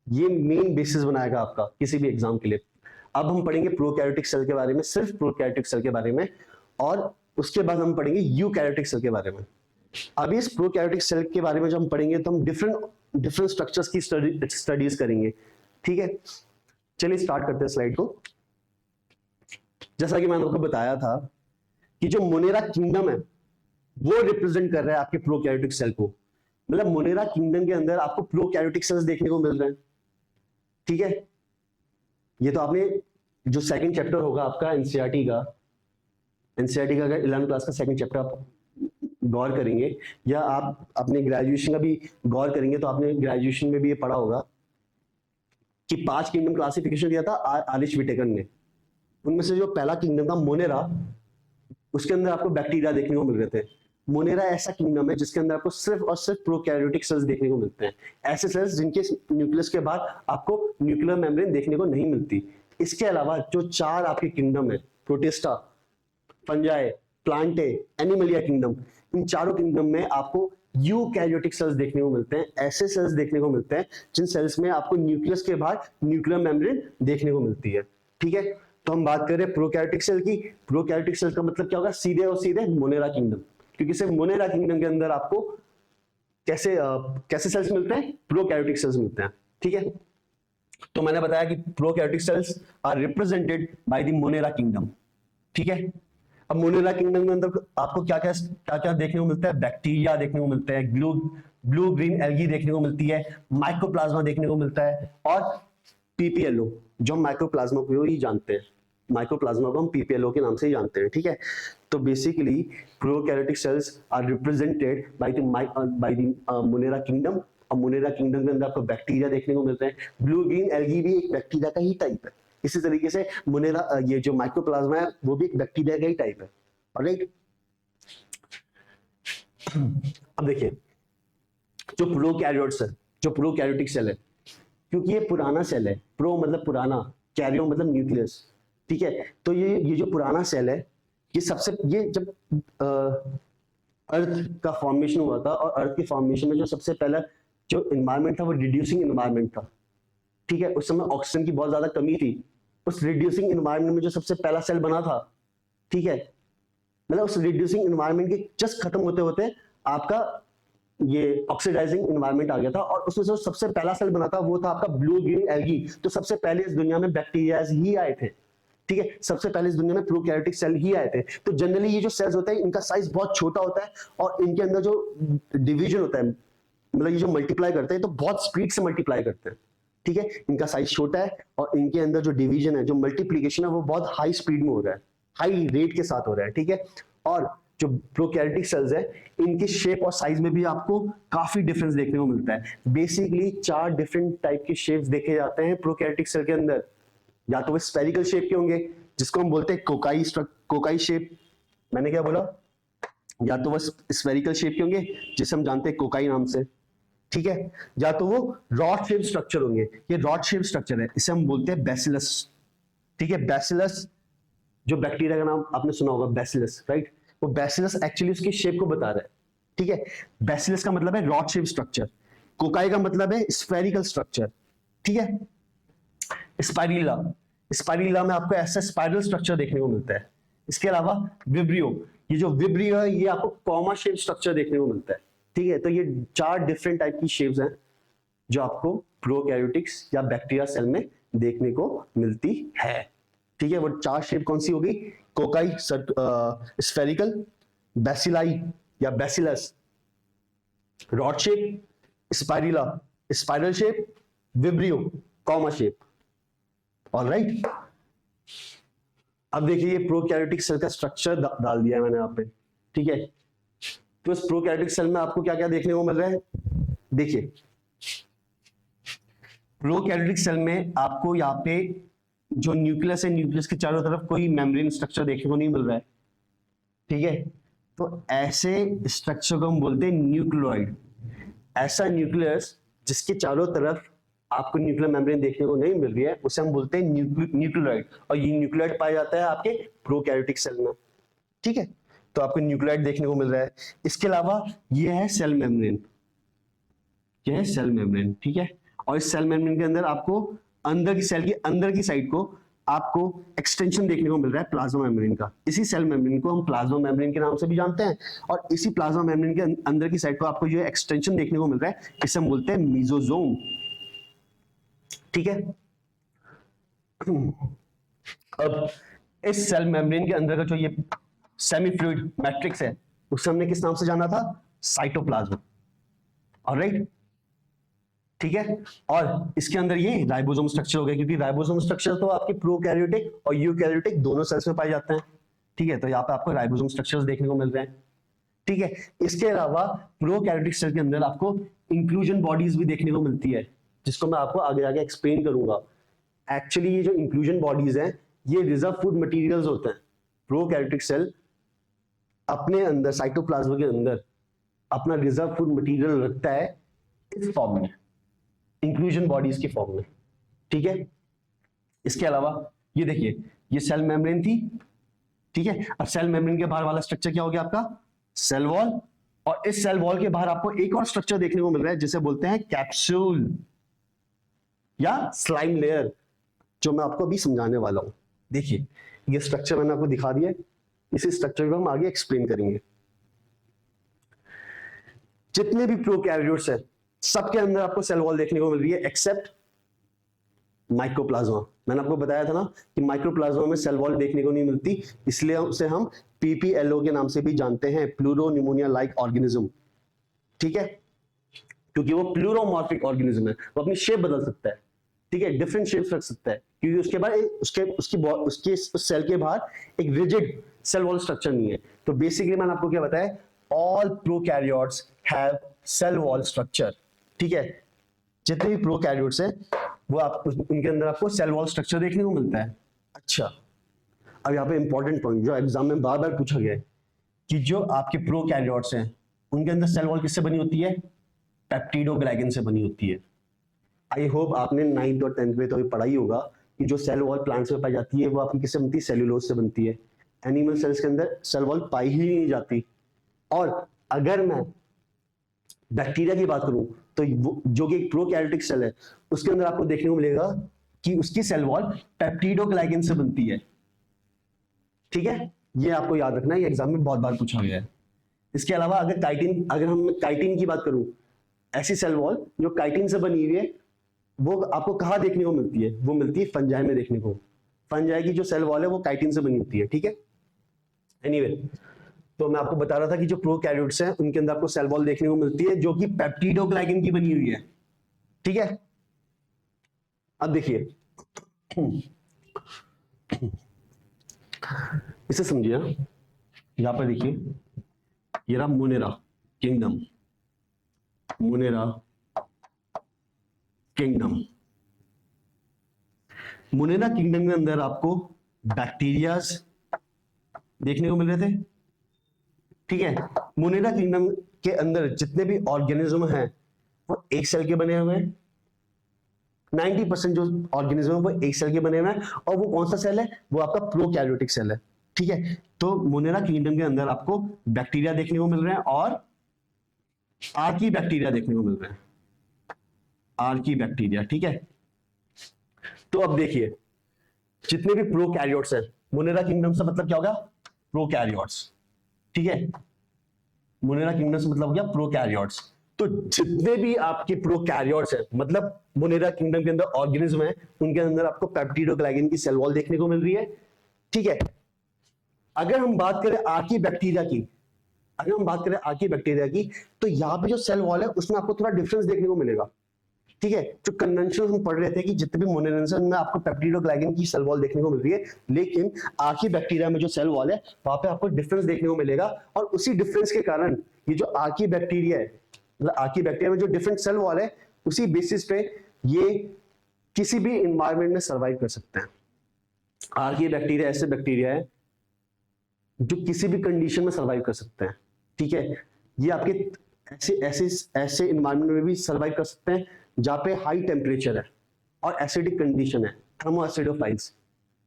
ये मेन बेसिस बनाएगा आपका किसी भी एग्जाम के लिए। अब हम पढ़ेंगे प्रोकैरियोटिक सेल के बारे में, सिर्फ प्रोकैरियोटिक सेल के बारे में, और उसके बाद हम पढ़ेंगे यूकैरियोटिक सेल के बारे में। अभी इस प्रोकैरियोटिक सेल के बारे में जब हम पढ़ेंगे तो हम डिफरेंट स्ट्रक्चर्स की स्टडीज करेंगे, ठीक है। चलिए स्टार्ट करते हैं स्लाइड को। जैसा कि मैंने आपको बताया था कि जो मोनेरा किंगडम है वो रिप्रेजेंट कर रहा है आपके प्रोकैरियोटिक सेल को, मतलब मोनेरा किंगडम के अंदर आपको प्रोकैरियोटिक सेल्स देखने को मिल रहे हैं, ठीक है। ये तो आपने जो सेकंड चैप्टर होगा आपका एनसीईआरटी का अगर 11th क्लास का सेकंड चैप्टर आप गौर करेंगे, या आप अपने ग्रेजुएशन का भी गौर करेंगे तो आपने ग्रेजुएशन में भी ये पढ़ा होगा कि 5 किंगडम क्लासिफिकेशन दिया था आलिस विटेकर ने। उनमें से जो पहला किंगडम था मोनेरा, उसके अंदर आपको बैक्टीरिया देखने को मिल रहे थे। मोनेरा ऐसा किंगडम है जिसके अंदर आपको सिर्फ और सिर्फ प्रोकैरियोटिक सेल्स देखने को मिलते हैं, ऐसे सेल्स जिनके न्यूक्लियस के बाद आपको न्यूक्लियर मेम्ब्रेन देखने को नहीं मिलती। इसके अलावा जो 4 आपके किंगडम है, Protista, Fungi, Plantae, Animalia kingdom, इन चारों किंगडम में आपको यूकैरियोटिक सेल्स देखने को मिलते हैं, ऐसे सेल्स देखने को मिलते हैं जिन सेल्स में आपको न्यूक्लियस के बाद न्यूक्लियर मेम्ब्रेन देखने को मिलती है, ठीक है। तो हम बात कर रहे हैं प्रोकैरियोटिक सेल की। प्रोकैरियोटिक सेल का मतलब क्या होगा, सीधे और सीधे मोनेरा किंगडम, क्योंकि सिर्फ मोनेरा किंगडम के अंदर आपको कैसे सेल्स मिलते हैं? प्रोकैरियोटिक सेल्स मिलते हैं, ठीक है। तो मैंने बताया कि prokaryotic cells are represented by the Monera kingdom, ठीक है। अब मोनेरा किंगडम के अंदर आपको क्या क्या देखने को मिलता है? बैक्टीरिया देखने को मिलता है, ब्लू ग्रीन एल्गी देखने को मिलती है, माइक्रोप्लाज्मा देखने को मिलता है, और पीपीएलओ, जो हम माइक्रोप्लाज्मा को ही जानते हैं, माइक्रोप्लाज्मा को हम पीपीएलओ के नाम से ही जानते हैं, ठीक है। तो basically prokaryotic cells are represented by the Monera kingdom, और मोनेरा किंगडम के अंदर आपको बैक्टीरिया देखने को मिलते हैं। ब्लू ग्रीन एल्गी भी एक बैक्टीरिया का ही टाइप है। इसी तरीके से मोनेरा, ये जो माइक्रोप्लाज्मा है वो भी एक बैक्टीरिया का ही टाइप है, ऑलराइट। अब देखिए जो प्रोकैरियोट्स है, जो प्रोकैरियोटिक सेल है, क्योंकि ये पुराना सेल है, प्रो मतलब पुराना, कैरियो मतलब न्यूक्लियस, ठीक है। तो ये जो पुराना सेल है, ये जब अर्थ का फॉर्मेशन हुआ था, और अर्थ के फॉर्मेशन में जो सबसे पहला जो एनवायरनमेंट था वो रिड्यूसिंग एनवायरनमेंट था, ठीक है। उस समय ऑक्सीजन की बहुत ज्यादा कमी थी। उस रिड्यूसिंग एनवायरनमेंट में जो सबसे पहला सेल बना था, ठीक है, मतलब उस रिड्यूसिंग एनवायरनमेंट के जस्ट खत्म होते होते आपका ये ऑक्सीडाइजिंग एनवायरनमेंट आ गया था, और उसमें जो सबसे पहला सेल बना था वो था आपका ब्लू ग्रीन एल्गी। तो सबसे पहले इस दुनिया में बैक्टीरिया ही आए थे, ठीक है। सबसे पहले इस दुनिया में प्रोकैरियोटिक सेल ही आए थे। तो जनरली ये जो सेल्स होते हैं इनका साइज बहुत छोटा होता है, और इनके अंदर जो डिवीजन होता है, मतलब ये जो मल्टीप्लाई करते हैं तो बहुत स्पीड से मल्टीप्लाई करते हैं, ठीक है। इनका साइज छोटा है, और इनके अंदर जो डिवीजन है, जो मल्टीप्लीकेशन है, वो बहुत हाई स्पीड में हो रहा है, हाई रेट के साथ हो रहा है, ठीक है। और जो प्रोकैरियोटिक सेल्स है, इनके शेप और साइज में भी आपको काफी डिफरेंस देखने को मिलता है। बेसिकली 4 डिफरेंट टाइप के शेप्स देखे जाते हैं प्रोकैरियोटिक सेल के अंदर। या तो वो स्फेरिकल शेप के होंगे, जिसको हम बोलते हैं कोकाई शेप, मैंने क्या बोला, या तो वो स्फेरिकल शेप के होंगे जिसे हम जानते हैं कोकाई नाम से, ठीक है। या तो वो रॉड शेप स्ट्रक्चर होंगे, ये रॉड शेप स्ट्रक्चर है, इसे हम बोलते हैं बैसिलस, ठीक है। बैसिलस, जो बैक्टीरिया का नाम आपने सुना होगा बैसिलस, राइट। वो बैसिलस एक्चुअली उसकी शेप को बता रहा है, ठीक है। बैसिलस का मतलब है रॉड शेप स्ट्रक्चर, कोकाई का मतलब है स्फेरिकल स्ट्रक्चर, ठीक है। स्पाइरिला में आपको ऐसा स्पाइरल स्ट्रक्चर देखने को मिलता है। इसके अलावा विब्रियो, ये जो विब्रियो है ये आपको कॉमा शेप स्ट्रक्चर देखने को मिलता है, ठीक है। तो ये 4 डिफरेंट टाइप की शेप्स हैं जो आपको प्रोकैरियोटिक्स या बैक्टीरिया सेल में देखने को मिलती है, ठीक है। वो 4 शेप कौन सी होगी? कोकाई, स्फेरिकल, बैसिलाई या bacillus, rod shape, spirilla, spiral shape, vibrio, comma shape, alright. अब देखिए ये प्रोकैरियोटिक सेल का स्ट्रक्चर डाल दिया है मैंने यहाँ पे, ठीक है। तो इस प्रोकैरियोटिक सेल में आपको क्या क्या देखने को मिल रहा है? देखिए प्रोकैरियोटिक सेल में आपको यहाँ पे जो न्यूक्लियस है, न्यूक्लियस के चारों तरफ कोई मेम्ब्रेन स्ट्रक्चर देखने को नहीं मिल रहा है, ठीक है। तो ऐसे स्ट्रक्चर को हम बोलते हैं न्यूक्लियोइड। ऐसा न्यूक्लियस जिसके चारों तरफ आपको न्यूक्लियर मेम्ब्रेन देखने को नहीं मिल रही है, उसे हम बोलते हैं न्यूक्लियोइड। और ये न्यूक्लियोइड पाया जाता है आपके प्रोकैरियोटिक सेल में, ठीक है। तो आपको न्यूक्लियोइड देखने को मिल रहा है। इसके अलावा ये है सेल मेम्ब्रेन, ये है सेल मेम्ब्रेन, ठीक है। और इस सेल मेम्ब्रेन के अंदर आपको अंदर की सेल की अंदर की साइड को आपको एक्सटेंशन देखने को मिल रहा है प्लाज्मा मेम्ब्रेन का। इसी सेल मेम्ब्रेन को हम प्लाज्मा मेम्ब्रेन के नाम से भी जानते हैं, और इसी प्लाज्मा मेम्ब्रेन के अंदर की साइड को आपको जो एक्सटेंशन देखने को मिल रहा है, इसे हम बोलते हैं मीजोजोम, ठीक है। अब इस सेल मेम्ब्रेन के अंदर का जो ये सेमी फ्लूइड मैट्रिक्स है, उसे हमने किस नाम से जाना था? साइटोप्लाज्म, ऑलराइट, ठीक है। और इसके अंदर ये राइबोसोम स्ट्रक्चर हो गया, क्योंकि राइबोसोम स्ट्रक्चर तो आपके प्रोकैरियोटिक और यूकैरियोटिक दोनों सेल्स में पाए जाते हैं, ठीक है। तो यहाँ पे आपको राइबोसोम स्ट्रक्चर्स देखने को मिल रहे हैं, ठीक है। इसके अलावा प्रोकैरियोटिक सेल के अंदर आपको इंक्लूजन बॉडीज भी देखने को मिलती है, जिसको मैं आपको आगे आगे एक्सप्लेन करूंगा। एक्चुअली ये जो इंक्लूजन बॉडीज हैं, ये रिजर्व फूड मटेरियल्स होते हैं। प्रोकैरियोटिक सेल अपने अंदर साइटोप्लाज्म के अंदर अपना रिजर्व फूड मटेरियल रखता है इस फॉर्म में, इंक्लूजन बॉडीज के फॉर्म में, ठीक है। इसके अलावा ये देखिए, ये सेल मेम्ब्रेन थी, ठीक है। अब सेल मेम्ब्रेन के बाहर वाला स्ट्रक्चर क्या हो गया आपका? Cell wall. और इस सेल वॉल के बाहर आपको एक और स्ट्रक्चर देखने को मिल रहा है, जिसे बोलते हैं कैप्सूल या स्लाइम लेयर, जो मैं आपको अभी समझाने वाला हूं। देखिए ये स्ट्रक्चर मैंने आपको दिखा दिया, इसी स्ट्रक्चर को हम आगे एक्सप्लेन करेंगे। जितने भी प्रोकैरियोट्स हैं सबके अंदर आपको सेल वॉल देखने को मिल रही है एक्सेप्ट माइक्रोप्लाज्मा। मैंने आपको बताया था ना कि माइक्रोप्लाज्मा में सेल वॉल देखने को नहीं मिलती, इसलिए उसे हम पीपीएलओ के नाम से भी जानते हैं, प्लूरोन्यूमोनिया लाइक ऑर्गेनिज्म। ठीक है, क्योंकि वो प्लूरोमॉर्फिक ऑर्गेनिज्म है, वो अपनी शेप बदल सकता है। ठीक है, डिफरेंट शेप्स रख सकता है, क्योंकि उसके बाद उसके सेल के बाहर एक रिजिड सेल वॉल स्ट्रक्चर नहीं है। तो बेसिकली मैंने आपको क्या बताया, all prokaryotes have cell wall structure. ठीक है, जितने भी प्रोकैरियोट्स हैं वो आप उनके अंदर आपको सेल वॉल स्ट्रक्चर देखने को मिलता है। अच्छा, अब यहाँ पे इंपॉर्टेंट पॉइंट जो एग्जाम में बार बार पूछा गया है कि जो आपके प्रोकैरियोट्स हैं उनके अंदर सेल वॉल किससे बनी होती है? पेप्टिडोग्लाइकन से बनी होती है। आई होप आपने 9th और 10th में तो पढ़ा ही होगा कि जो सेल वॉल प्लांट्स में पाई जाती है वो आपकी किससे बनती है? सेल्यूलोज से बनती है। एनिमल सेल्स के अंदर सेल वॉल पाई ही नहीं जाती। और अगर मैं बैक्टीरिया की बात करूं तो जो कि एक प्रोकैरियोटिक सेल है उसके अंदर आपको देखने को मिलेगा कि उसकी सेल वॉल पेप्टिडोग्लाइकन से बनती है। ठीक है, ये आपको याद रखना है, ये एग्जाम में बहुत बार पूछा गया है। इसके अलावा अगर हम काइटिन की बात करूं, ऐसी सेल वॉल जो काइटिन से बनी हुई है वो आपको कहां देखने को मिलती है? वो मिलती है फंजाई में देखने को। फंजाई की जो सेल वॉल है वो काइटिन से बनी होती है। ठीक है, एनीवे, तो मैं आपको बता रहा था कि जो प्रोकैरियोट्स हैं उनके अंदर आपको सेल वॉल देखने को मिलती है जो कि पेप्टिडोग्लाइकन की बनी हुई है। ठीक है, अब देखिए इसे समझिए, यहां पर देखिए, ये रहा Monera kingdom, Monera kingdom. Monera kingdom के अंदर आपको बैक्टीरियाज देखने को मिल रहे थे। ठीक है, मोनेरा किंगडम के अंदर जितने भी ऑर्गेनिज्म हैं वो एक सेल के बने हुए हैं। 90% जो ऑर्गेनिज्म है वो एक सेल के बने हुए हैं, और वो कौन सा सेल है? वो आपका प्रोकैरियोटिक सेल है। ठीक है, तो मोनेरा किंगडम के अंदर आपको बैक्टीरिया देखने को मिल रहे हैं और आर्की बैक्टीरिया देखने को मिल रहे हैं, आर्की बैक्टीरिया। ठीक है, तो अब देखिए जितने भी प्रोकैरियोट्स हैं, मोनेरा किंगडम से मतलब क्या होगा? प्रोकैरियोट्स। ठीक है, मोनेरा किंगडम से मतलब हो गया प्रोकैरियोट्स। तो जितने भी आपके प्रोकैरियोट्स हैं, मतलब मोनेरा किंगडम के अंदर ऑर्गेनिज्म है, उनके अंदर आपको पेप्टिडोग्लाइकन की सेल वॉल देखने को मिल रही है। ठीक है, अगर हम बात करें आर्की बैक्टीरिया की, तो यहाँ पे जो सेल वॉल है उसमें आपको थोड़ा डिफरेंस देखने को मिलेगा। ठीक है, जो कन्वेंशन हम पढ़ रहे थे कि जितने भी मोनेरा में आपको पेप्टिडोग्लाइकन की सेल वॉल देखने को मिल रही है, लेकिन आर्की बैक्टीरिया में जो सेल वॉल है वहां पे आपको डिफरेंस देखने को मिलेगा। और उसी डिफरेंस के कारण ये जो आर्की बैक्टीरिया है, मतलब आर्की बैक्टीरिया में जो डिफरेंट सेल वॉल है, उसी बेसिस पे ये किसी भी इन्वायरमेंट में सर्वाइव कर सकते हैं। आर्की बैक्टीरिया ऐसे बैक्टीरिया है जो किसी भी कंडीशन में सर्वाइव कर सकते हैं। ठीक है, ये आपके ऐसे इन्वायरमेंट में भी सर्वाइव कर सकते हैं जहां पे हाई टेम्परेचर है और एसिडिक कंडीशन है, थर्मोएसिडोफाइल्स।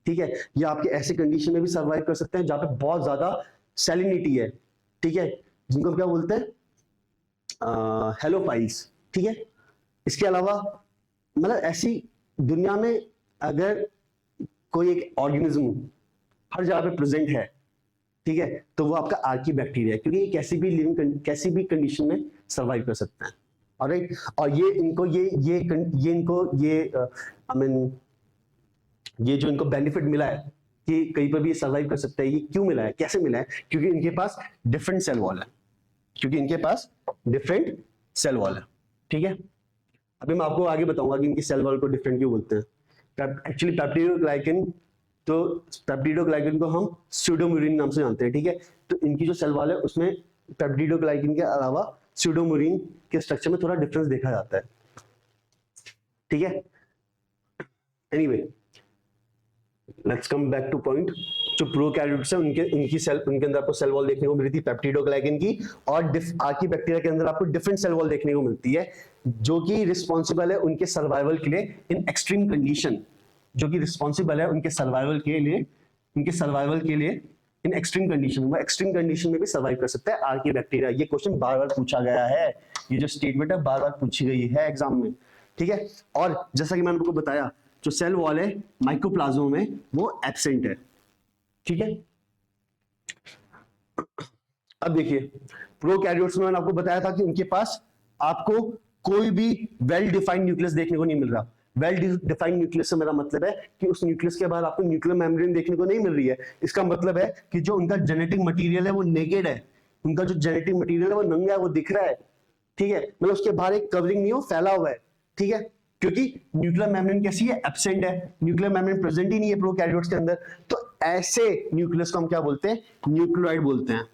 ठीक है, ये आपके ऐसे कंडीशन में भी सर्वाइव कर सकते हैं जहां पे बहुत ज्यादा सैलिनिटी है। ठीक है, जिनको क्या बोलते हैं? हेलोफाइल्स। ठीक है, इसके अलावा मतलब ऐसी दुनिया में अगर कोई एक ऑर्गेनिज्म हर जगह पे प्रेजेंट है, ठीक है, तो वो आपका आर्की बैक्टीरिया है, क्योंकि ये कैसी भी कंडीशन में सर्वाइव कर सकते हैं। ऑलराइट, और ये जो इनको बेनिफिट मिला है कि कहीं पर भी सर्वाइव कर सकता है, ये क्यों मिला है, कैसे मिला है? क्योंकि इनके पास डिफरेंट सेल वॉल है, ठीक है, अभी मैं आपको आगे बताऊंगा कि इनकी सेल वॉल को डिफरेंट क्यों बोलते हैं। एक्चुअली पेप्टिडोग्लाइकन को हम स्यूडोम्यूरिन नाम से जानते हैं। ठीक है, तो इनकी जो सेल वॉल है उसमें पेप्टिडोग्लाइकन के अलावा स्यूडोम्यूरिन के स्ट्रक्चर में थोड़ा डिफरेंस देखा जाता है। ठीक है, anyway let's come back two point. जो प्रोकैरियोट्स है उनके अंदर आपको सेल वॉल देखने को मिलती है पेप्टिडोग्लाइकन की, और आर्की बैक्टीरिया के अंदर आपको डिफरेंट सेल वॉल देखने को मिलती है जो कि रिस्पॉन्सिबल है उनके सर्वाइवल के लिए in extreme condition, in extreme condition. वो एक्सट्रीम कंडीशन में भी सर्वाइव कर सकता है आर्की बैक्टीरिया। ये क्वेश्चन बार बार पूछा गया है, ये जो स्टेटमेंट है बार बार पूछी गई है एग्जाम में। ठीक है, और जैसा कि मैंने आपको बताया जो सेल वॉल है माइक्रोप्लाज्मा में वो एब्सेंट है। ठीक है, अब देखिए प्रोकैरियोट्स में मैंने आपको बताया था कि उनके पास आपको कोई भी वेल डिफाइंड न्यूक्लियस देखने को नहीं मिल रहा। वेल डिफाइंड न्यूक्लियस से मेरा मतलब है कि उस न्यूक्लियस के बाद आपको न्यूक्लियर मेम्ब्रेन देखने को नहीं मिल रही है। इसका मतलब है कि जो उनका जेनेटिक मटेरियल है वो नेकेड है, उनका जो जेनेटिक मटेरियल है वो नंगा है, वो दिख रहा है, ठीक है, मतलब उसके बाहर एक कवरिंग नहीं हो, फैला हुआ है, ठीक है, क्योंकि न्यूक्लियर मेम्ब्रेन कैसी है, एब्सेंट है, न्यूक्लियर मेम्ब्रेन प्रेजेंट ही नहीं है प्रोकैरियोट्स के अंदर। तो ऐसे न्यूक्लियस को हम क्या बोलते हैं, न्यूक्लियोइड बोलते हैं।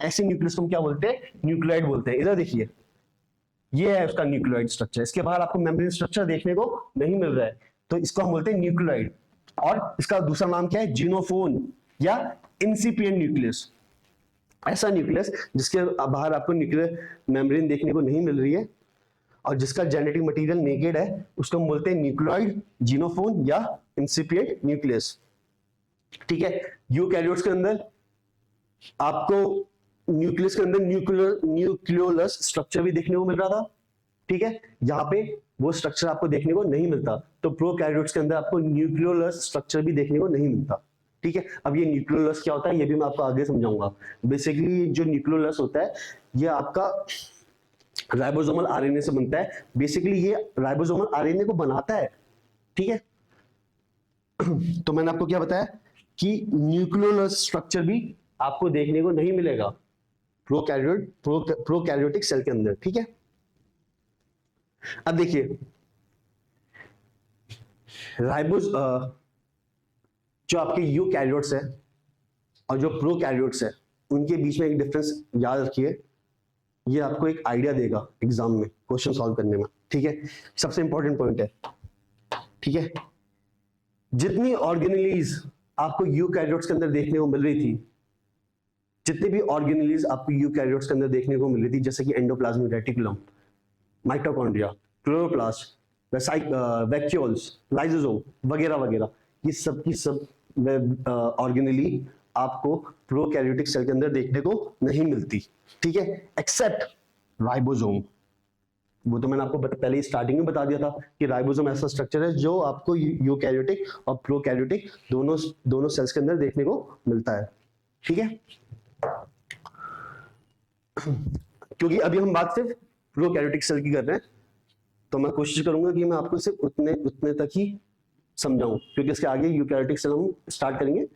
ऐसे न्यूक्लियस को हम क्या बोलते हैं, न्यूक्लियोइड बोलते हैं। इधर देखिए ये है उसका न्यूक्लियोइड स्ट्रक्चर, इसके बाहर आपको मेम्ब्रेन स्ट्रक्चर देखने को नहीं मिल रहा है, तो इसको हम बोलते हैं न्यूक्लियोइड। और इसका दूसरा नाम क्या है, जिनोफोन या इंसिपिएंट न्यूक्लियस। ऐसा न्यूक्लियस जिसके बाहर आपको न्यूक्लियर मेम्ब्रेन देखने को नहीं मिल रही है और जिसका जेनेटिक मटेरियल नेकेड है, उसको हम बोलते हैं न्यूक्लियोइड, जिनोफोन या इंसिपिएंट न्यूक्लियस, ठीक है। यूकैरियोट्स के अंदर आपको न्यूक्लियस के अंदर न्यूक्लियोलस स्ट्रक्चर भी देखने को मिल रहा था, ठीक है, यहाँ पे वो स्ट्रक्चर आपको देखने को नहीं मिलता। तो प्रोकैरियोट्स के अंदर आपको न्यूक्लियोलस स्ट्रक्चर भी देखने को नहीं मिलता, ठीक है। अब ये न्यूक्लियोलस क्या होता है ये भी मैं आपको आगे समझाऊंगा। बेसिकली जो न्यूक्लियोलस होता है ये आपका राइबोसोमल आरएनए से बनता है। बेसिकली ये राइबोसोमल आरएनए को बनाता है, ठीक है। तो मैंने आपको क्या बताया कि न्यूक्लियोलस स्ट्रक्चर भी आपको देखने को नहीं मिलेगा प्रोकैरियोटिक सेल के अंदर, ठीक है। अब देखिए राइबोस जो आपके यूकैरियोट्स है और जो प्रोकैरियोट्स है उनके बीच में एक डिफरेंस याद रखिए, ये आपको एक आइडिया देगा एग्जाम में क्वेश्चन सॉल्व करने में, ठीक है। सबसे इंपॉर्टेंट पॉइंट है, ठीक है। जितनी ऑर्गेनेलीज आपको यूकैरियोट्स के अंदर देखने को मिल रही थी, जितनी भी ऑर्गेनेलीज आपको यूकैरियोट्स के अंदर देखने को मिल रही थी, जैसे कि endoplasmic reticulum, mitochondria, chloroplast, vacuoles, lysosome वगैरह वगैरह, ये सब की सब ऑर्गेनेली आपको प्रोकैरियोटिक सेल के अंदर देखने को नहीं मिलती, ठीक है, एक्सेप्ट राइबोसोम। वो तो मैंने आपको पहले ही स्टार्टिंग में बता दिया था कि राइबोसोम ऐसा स्ट्रक्चर है जो आपको यूकैरियोटिक और प्रोकैरियोटिक दोनों सेल्स के अंदर देखने को मिलता है, ठीक है। क्योंकि अभी हम बात सिर्फ प्रोकैरियोटिक सेल की कर रहे हैं, तो मैं कोशिश करूंगा कि मैं आपको सिर्फ उतने तक ही समझाऊं, क्योंकि इसके आगे यूकैरियोटिक सेल हम स्टार्ट करेंगे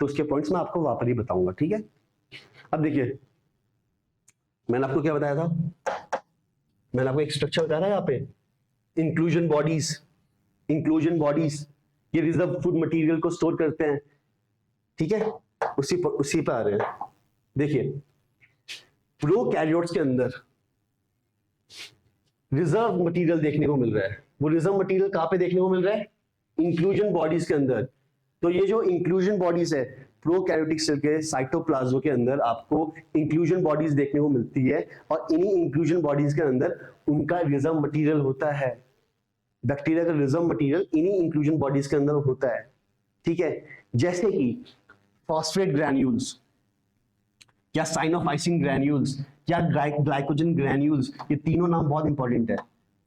तो उसके पॉइंट्स मैं आपको वहां पर ही बताऊंगा, ठीक है। अब देखिए मैंने आपको क्या बताया था, मैंने आपको एक स्ट्रक्चर बताया था यहाँ पे, इंक्लूजन बॉडीज ये रिजर्व फूड मटेरियल को स्टोर करते हैं, ठीक है, उसी पे आ रहे हैं। देखिए प्रोकैरियोट्स के अंदर रिजर्व मटेरियल देखने को मिल रहा है। वो रिजर्व मटेरियल कहां पे देखने को मिल रहा है, इंक्लूजन बॉडीज के अंदर। तो ये जो इंक्लूजन बॉडीज है प्रोकैरियोटिक सेल के साइटोप्लाज्म के अंदर आपको इंक्लूजन बॉडीज देखने को मिलती है, और इन्हीं इंक्लूजन बॉडीज के अंदर उनका रिजर्व मटेरियल होता है। बैक्टीरिया का रिजर्व मटेरियल इन्हीं इंक्लूजन बॉडीज के अंदर होता है, ठीक है। जैसे कि फॉस्फेट ग्रैन्यूल्स या साइनोफाइसिन ग्रैन्यूल्स या ग्लाइकोजन ग्रैन्यूल्स, ये तीनों नाम बहुत इंपॉर्टेंट है।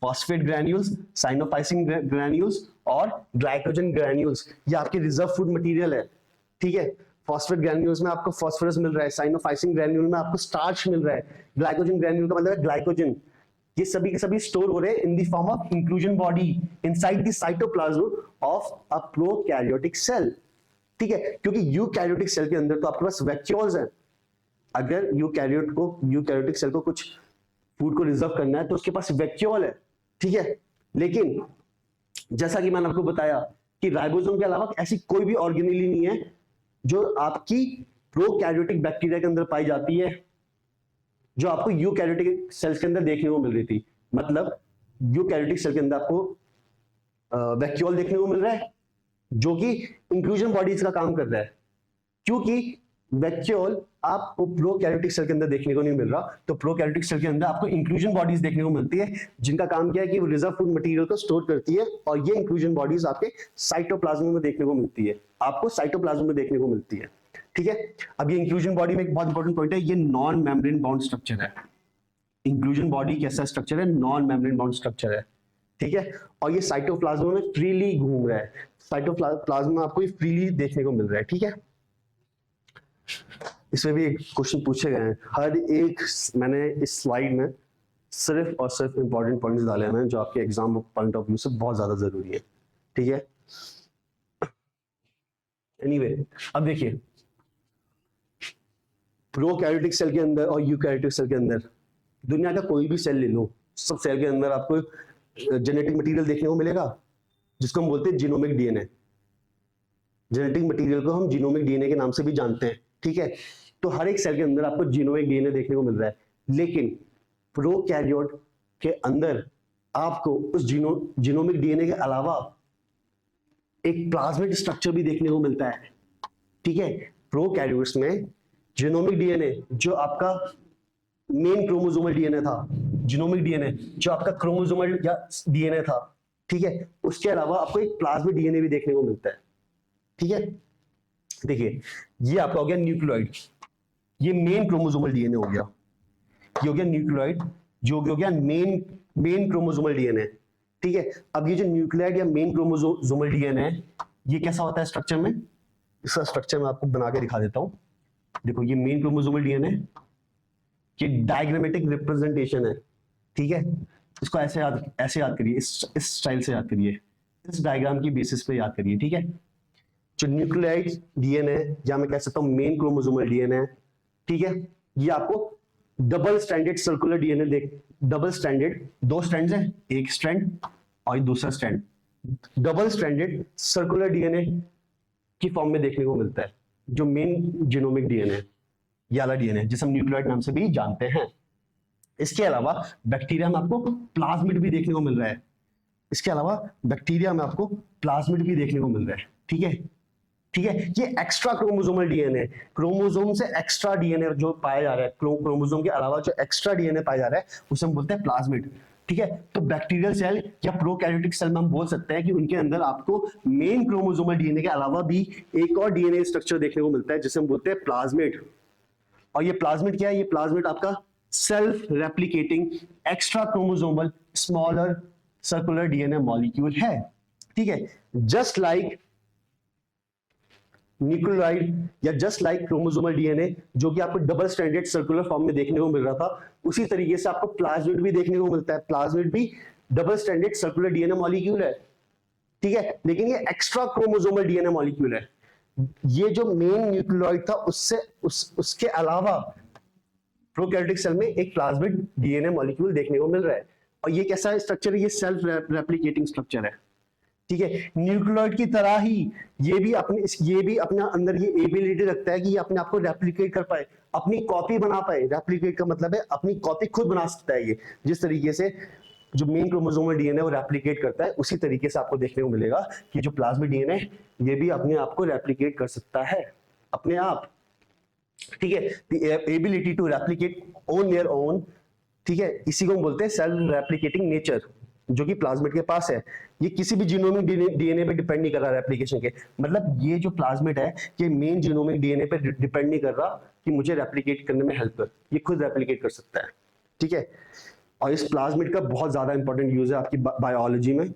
फॉस्फेट ग्रैन्यूल्स, साइनोफाइसिन ग्रैन्यूल्स और ग्लाइकोजन ग्रैन्यूल्स, ये आपके रिजर्व फूड मटेरियल है, ठीक है। फॉस्फेट ग्रैन्यूल्स में आपको फॉस्फोरस मिल रहा है, साइनोफाइसिन ग्रैन्यूल में आपको स्टार्च मिल रहा है, ग्लाइकोजन ग्रैन्यूल का मतलब है ग्लाइकोजन। ये सभी के सभी स्टोर हो रहे हैं in the form of inclusion body inside the cytoplasm of a prokaryotic cell, ठीक है। क्योंकि यूकैरियोटिक सेल के अंदर तो आपके पास वैक्यूल्स हैं। अगर यूकैरियोटिक सेल को कुछ फूड को रिजर्व करना है तो उसके पास वैक्यूल है, ठीक है। लेकिन जैसा कि मैंने आपको बताया कि राइबोसोम के अलावा ऐसी कोई भी ऑर्गेनेली नहीं है जो आपकी प्रोकैरियोटिक बैक्टीरिया के अंदर पाई जाती है, जो आपको यूकैरियोटिक सेल्स के अंदर देखने को मिल रही थी। मतलब यूकैरियोटिक सेल के अंदर आपको वैक्यूल देखने को मिल रहा है जो कि इंक्लूजन बॉडीज का काम कर रहा है, क्योंकि वैक्यूल आपको प्रोकैरियोटिक सेल के अंदर देखने को नहीं मिल रहा। तो प्रोकैरियोटिक सेल के अंदर आपको इंक्लूजन बॉडीज देखने को मिलती है, जिनका काम क्या है कि वो रिजर्व फूड मटेरियल को स्टोर करती है, और ये इंक्लूजन बॉडीज आपके साइटोप्लाज्म में देखने को मिलती है, आपको साइटोप्लाज्म में देखने को मिलती है, ठीक है। अब ये इंक्लूजन बॉडी में एक बहुत इंपॉर्टेंट पॉइंट है, ये नॉन मेम्ब्रेन बाउंड स्ट्रक्चर है। इंक्लूजन बॉडी कैसा स्ट्रक्चर है, नॉन मेम्ब्रेन बाउंड स्ट्रक्चर है, ठीक है। और ये साइटोप्लाज्म में फ्रीली घूम रहा है, साइटोप्लाज्म में आपको ये फ्रीली देखने को मिल रहा है, ठीक है। इसमें भी एक क्वेश्चन पूछे गए हैं। हर एक मैंने इस स्लाइड में सिर्फ और सिर्फ इंपॉर्टेंट पॉइंट्स डाले हैं जो आपके एग्जाम पॉइंट ऑफ व्यू से बहुत ज्यादा जरूरी है, ठीक है। एनीवे, अब देखिए प्रोकैरियोटिक सेल के अंदर और यूकैरियोटिक सेल के अंदर दुनिया का कोई भी सेल ले लो, सब सेल के अंदर आपको जेनेटिक मटेरियल देखने को मिलेगा जिसको हम बोलते हैं जीनोमिक डीएनए। जेनेटिक मटेरियल को हम जीनोमिक डीएनए के नाम से भी जानते हैं, ठीक है। तो हर एक सेल के अंदर आपको जीनोमिक डीएनए देखने को मिल रहा है, लेकिन प्रोकैरियोट के अंदर आपको उस जीनोमिक डीएनए के अलावा एक प्लाज्मिड स्ट्रक्चर भी देखने को मिलता है, ठीक है। प्रोकैरियोट्स में जीनोमिक डीएनए जो आपका मेन क्रोमोसोमल डीएनए था, जीनोमिक डीएनए जो आपका क्रोमोसोमल या डीएनए था, ठीक है, उसके अलावा आपको एक प्लाज्मिड डीएनए भी देखने को मिलता है, ठीक है। देखिए ये आपका हो गया न्यूक्लियोइड, ये मेन क्रोमोसोमल डीएनए हो गया, ये हो गया न्यूक्लियोइड जो हो गया मेन क्रोमोसोमल डीएनए, ठीक है। अब ये जो न्यूक्लियोइड या मेन क्रोमोसोमल डीएनए है, ये कैसा होता है स्ट्रक्चर में, इसका स्ट्रक्चर मैं आपको बना के दिखा देता हूं। देखो ये मेन क्रोमोसोमल डीएनए, ये डायग्रामेटिक रिप्रेजेंटेशन है, ठीक है। इसको ऐसे याद करिए, इस स्टाइल से याद करिए, इस डायग्राम की बेसिस पे याद करिए, ठीक है। जो न्यूक्लियोइड डीएनए या मैं कह सकता हूं मेन क्रोमोसोमल डीएनए, ठीक है, ये आपको double stranded circular DNA double stranded, दो स्ट्रैंड्स हैं, एक स्ट्रैंड और दूसरा strand, double stranded circular DNA की फॉर्म में देखने को मिलता है, जो मेन जीनोमिक डीएनए ये वाला डीएनए जिसे हम न्यूक्लियोइड नाम से भी जानते हैं। इसके अलावा बैक्टीरिया में आपको प्लाज्मिड भी देखने को मिल रहा है, इसके अलावा बैक्टीरिया में आपको प्लाज्मिड भी देखने को मिल रहा है, ठीक है, ठीक है। ये एक्स्ट्रा क्रोमोसोमल डीएनए, क्रोमोसोम से एक्स्ट्रा डीएनए जो पाया जा रहा है, क्रोमोसोम के अलावा जो एक्स्ट्रा डीएनए पाया जा रहा है उसे हम बोलते हैं प्लाज्मिड, ठीक है। तो बैक्टीरियल सेल या प्रोकैरियोटिक सेल में हम बोल सकते हैं कि उनके अंदर आपको मेन क्रोमोसोमल डीएनए के अलावा भी एक और डीएनए स्ट्रक्चर देखने को मिलता है जिसे हम बोलते हैं प्लाज्मिड। और ये प्लाज्मिड क्या है, ये प्लाज्मिड आपका self replicating extra chromosomal smaller circular DNA molecule है, ठीक है। जस्ट लाइक न्यूक्लियोइड या जस्ट लाइक क्रोमोसोमल डीएनए जो कि आपको डबल स्ट्रैंडेड सर्कुलर फॉर्म में देखने को मिल रहा था, उसी तरीके से आपको प्लाज्मिड भी देखने को मिलता है। प्लाज्मिड भी double stranded circular DNA molecule है, ठीक है, लेकिन ये एक्स्ट्रा क्रोमोसोमल डीएनए मॉलिक्यूल है। ये जो मेन न्यूक्लियोइड था उसके अलावा प्रोकैरियोटिक सेल में एक प्लाज्मिड डीएनए मॉलिक्यूल देखने को मिल रहा है। और ये कैसा स्ट्रक्चर है, ये सेल्फ रेप्लिकेटिंग स्ट्रक्चर है, ठीक है। न्यूक्लियोइड की तरह ही ये भी अपने अंदर ये एबिलिटी रखता है कि ये अपने आप को रेप्लिकेट कर पाए, अपनी कॉपी बना पाए। रेप्लिकेट का मतलब है अपनी कॉपी खुद बना सकता है। ये जिस तरीके से जो मेन क्रोमोसोमल डीएनए वो रेप्लिकेट करता है, उसी तरीके से आपको देखने को मिलेगा कि जो प्लाज्मिड डीएनए ये भी अपने आप को रेप्लिकेट कर सकता है अपने आप, ठीक है। The ability to replicate on their own, ठीक है, इसी को हम बोलते हैं सेल्फ रेप्लिकेटिंग नेचर, जो कि प्लाज्मिड के पास है। ये किसी भी जीनोमिक डीएनए पे डिपेंड नहीं कर रहा रेप्लिकेशन के, मतलब ये जो प्लाज्मिड है ये मेन जीनोमिक डीएनए पे डिपेंड नहीं कर रहा कि मुझे रेप्लिकेट करने में हेल्प कर, ये खुद रेप्लिकेट कर सकता है, ठीक है। और इस प्लाज्मिड का बहुत ज्यादा इंपॉर्टेंट यूज है आपकी बायोलॉजी में,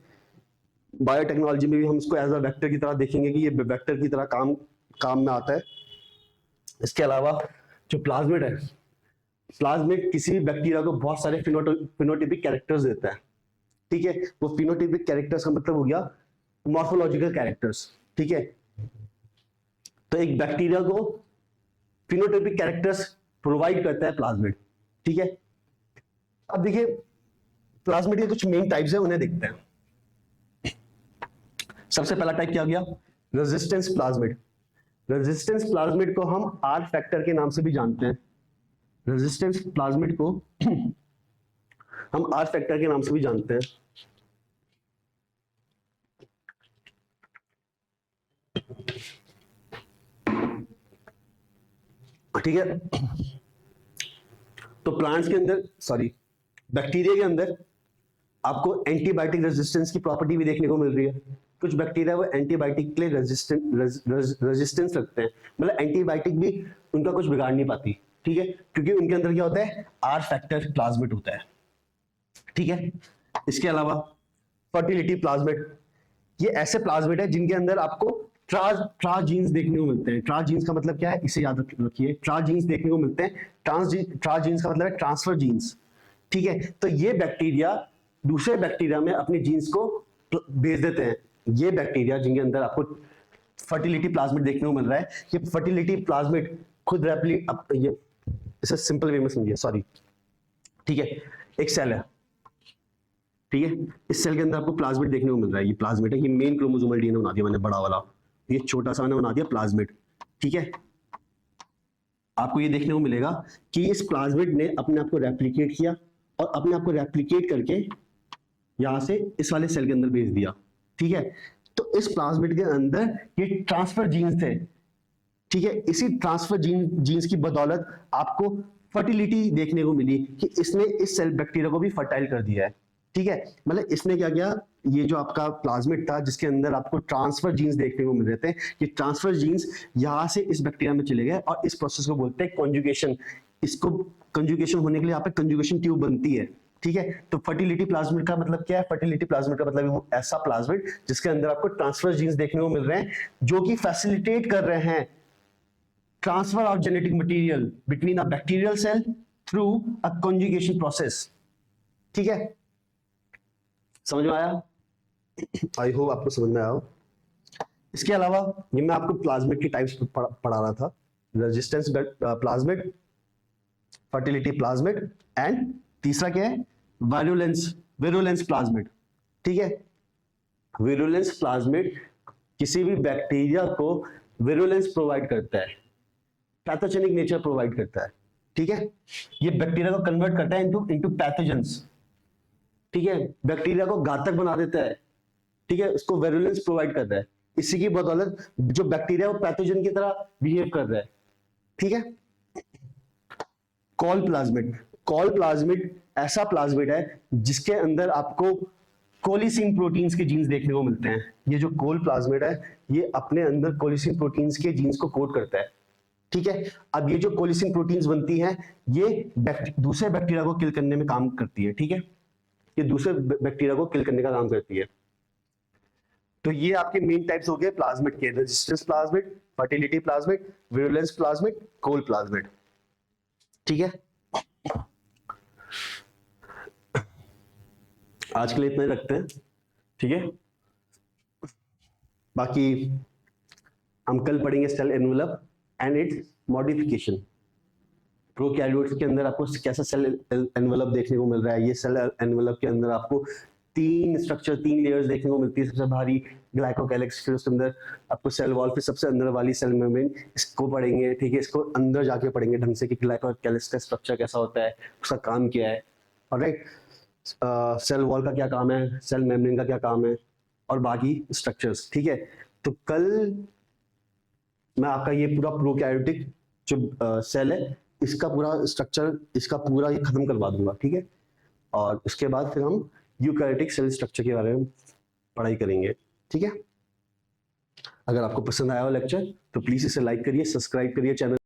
बायोटेक्नोलॉजी में भी हम इसको एज अ वेक्टर की तरह देखेंगे कि ये वेक्टर की तरह काम में आता है। इसके अलावा जो प्लाज्मिड है, प्लाज्मिड किसी भी बैक्टीरिया को बहुत सारे फिनोटाइपिक कैरेक्टर्स देता है, ठीक है। वो फिनोटाइपिक कैरेक्टर्स का मतलब हो गया मॉर्फोलॉजिकल कैरेक्टर्स, ठीक है। तो एक बैक्टीरिया को फिनोटाइपिक कैरेक्टर्स प्रोवाइड करता है प्लाज्मिड, ठीक है। अब देखिए प्लाज्मिड के कुछ मेन टाइप्स हैं, उन्हें देखते हैं। सबसे पहला टाइप क्या हो गया, रेजिस्टेंस प्लाज्मिड। रेजिस्टेंस प्लाज्मिड को हम आर फैक्टर के नाम से भी जानते हैं। रेजिस्टेंस प्लाज्मिड को हम आर फैक्टर के नाम से भी जानते हैं, ठीक है। तो प्लांट्स के अंदर, बैक्टीरिया के अंदर आपको एंटीबायोटिक रेजिस्टेंस की प्रॉपर्टी भी देखने को मिल रही है। कुछ बैक्टीरिया वो एंटीबायोटिक के लिए रेजिस्टेंस रखते हैं, मतलब एंटीबायोटिक भी उनका कुछ बिगाड़ नहीं पाती, ठीक है, क्योंकि उनके अंदर क्या होता है, आर फैक्टर प्लाज्मिड होता है, ठीक है। इसके अलावा फर्टिलिटी प्लाज्मिड, ये ऐसे प्लाज्मिड है जिनके अंदर आपको ट्रांस जीन्स देखने को मिलते हैं। ट्रांस जीन्स का मतलब क्या है, इसे याद रखिए। ट्रांस जीन्स देखने को मिलते हैं। ट्रांस जीन्स का मतलब है ट्रांसफर जीन्स, ठीक है। तो ये बैक्टीरिया दूसरे बैक्टीरिया में अपने जीन्स को भेज देते हैं। ये बैक्टीरिया जिनके अंदर आपको फर्टिलिटी प्लाज्मिड देखने को मिल रहा है, ये फर्टिलिटी प्लाज्मिड खुद ये इसे सिंपल वे में समझिए, सॉरी, ठीक है। एक सेल है, ठीक है, इस सेल के अंदर आपको प्लाज्मिड देखने को मिल रहा है। ये प्लाज्मिड है, ये मेन क्रोमोसोमल डीएनए बना दिया मैंने बड़ा वाला, ये छोटा सा मैंने बना दिया प्लाज्मिड, ठीक है। आपको ये देखने को मिलेगा कि इस प्लाज्मिड ने अपने आप को रेप्लिकेट किया और अपने आप को रेप्लिकेट करके यहां से इस वाले सेल के अंदर भेज दिया, ठीक है। तो इस प्लाज्मिड के अंदर ये ट्रांसफर जीन्स थे, ठीक है। इसी ट्रांसफर जीन्स की बदौलत आपको फर्टिलिटी देखने को मिली कि इसने इस सेल बैक्टीरिया को भी फर्टाइल कर दिया है, ठीक है। मतलब इसने क्या किया, ये जो आपका प्लाज्मिड था जिसके अंदर आपको ट्रांसफर जीन्स देखने को मिल रहे थे, ये ट्रांसफर जीन्स यहां से इस बैक्टीरिया में चले गए और इस प्रोसेस को बोलते हैं कंजुगेशन। इसको कंजुगेशन होने के लिए यहाँ पे कंजुगेशन ट्यूब बनती है, ठीक है। तो फर्टिलिटी प्लाज्मिड का मतलब क्या है, फर्टिलिटी प्लाज्मिड का मतलब वो ऐसा प्लाज्मिड जिसके अंदर आपको ट्रांसफर जीन्स देखने को मिल रहे हैं जो कि फैसिलिटेट कर रहे हैं transfer of genetic material between a bacterial cell through a conjugation process, ठीक है। समझ में आया? आई होप आपको समझ में आया हो। इसके अलावा ये मैं आपको प्लाज्मिड की टाइप्स पढ़ा रहा था, resistance plasmid, fertility plasmid and तीसरा क्या है, विरुलेंस प्लाज्मिड, ठीक है। विरुलेंस प्लाज्मिड किसी भी बैक्टीरिया को विरुलेंस प्रोवाइड करता है, पैथोजेनिक नेचर प्रोवाइड करता है, ठीक है। ये बैक्टीरिया को कन्वर्ट करता है इनटू पैथोजेंस, ठीक है। बैक्टीरिया को घातक बना देता है, ठीक है, उसको विरुलेंस प्रोवाइड करता है। इसी की बदौलत जो बैक्टीरिया वो पैथोजन की तरह बिहेव कर रहा है, ठीक है। कॉल प्लाज्मिड ऐसा प्लाज्मिड है जिसके अंदर आपको कोलिसिन प्रोटीन्स के जीन्स देखने को मिलते हैं। ये जो कोल प्लाज्मिड है ये अपने अंदर कोलिसिन प्रोटीन्स के जीन्स को कोड करता है, ठीक है। अब ये जो कोलिसिन प्रोटीन्स बनती हैं ये दूसरे बैक्टीरिया को किल करने में काम करती है, ठीक है। ये दूसरे बैक्टीरिया को किल करने का काम करती है। तो ये आपके मेन टाइप्स हो गए प्लाज्मिड के, resistance plasmid, fertility plasmid, virulence plasmid, col plasmid, ठीक है। आज के लिए इतना ही रखते हैं, ठीक है। बाकी हम कल पढ़ेंगे cell envelope and its modification. Prokaryotes के अंदर आपको कैसा सेल एनवेलप देखने को मिल रहा है। ये सेल एनवेलप के अंदर आपको तीन लेयर्स देखने को मिलती है। सबसे भारी ग्लाइकोकैलिक्स, फिर उसके अंदर आपको सेल वॉल, फिर सबसे अंदर वाली सेल मेम्ब्रेन। इसको पढ़ेंगे, ठीक है। इसको अंदर जाके पढ़ेंगे ढंग से कि ग्लाइकोकैलिक्स का स्ट्रक्चर कैसा होता है, उसका काम क्या है, ऑलराइट। सेल वॉल का क्या काम है, सेल मेम्ब्रेन का क्या काम है, और बाकी स्ट्रक्चर्स, ठीक है। तो कल मैं आपका ये पूरा प्रोकैरियोटिक जो सेल है इसका पूरा स्ट्रक्चर, इसका पूरा ये खत्म करवा दूंगा, ठीक है। और उसके बाद फिर हम यूकैरियोटिक सेल स्ट्रक्चर के बारे में पढ़ाई करेंगे, ठीक है। अगर आपको पसंद आया हो लेक्चर तो प्लीज इसे लाइक करिए, सब्सक्राइब करिए चैनल।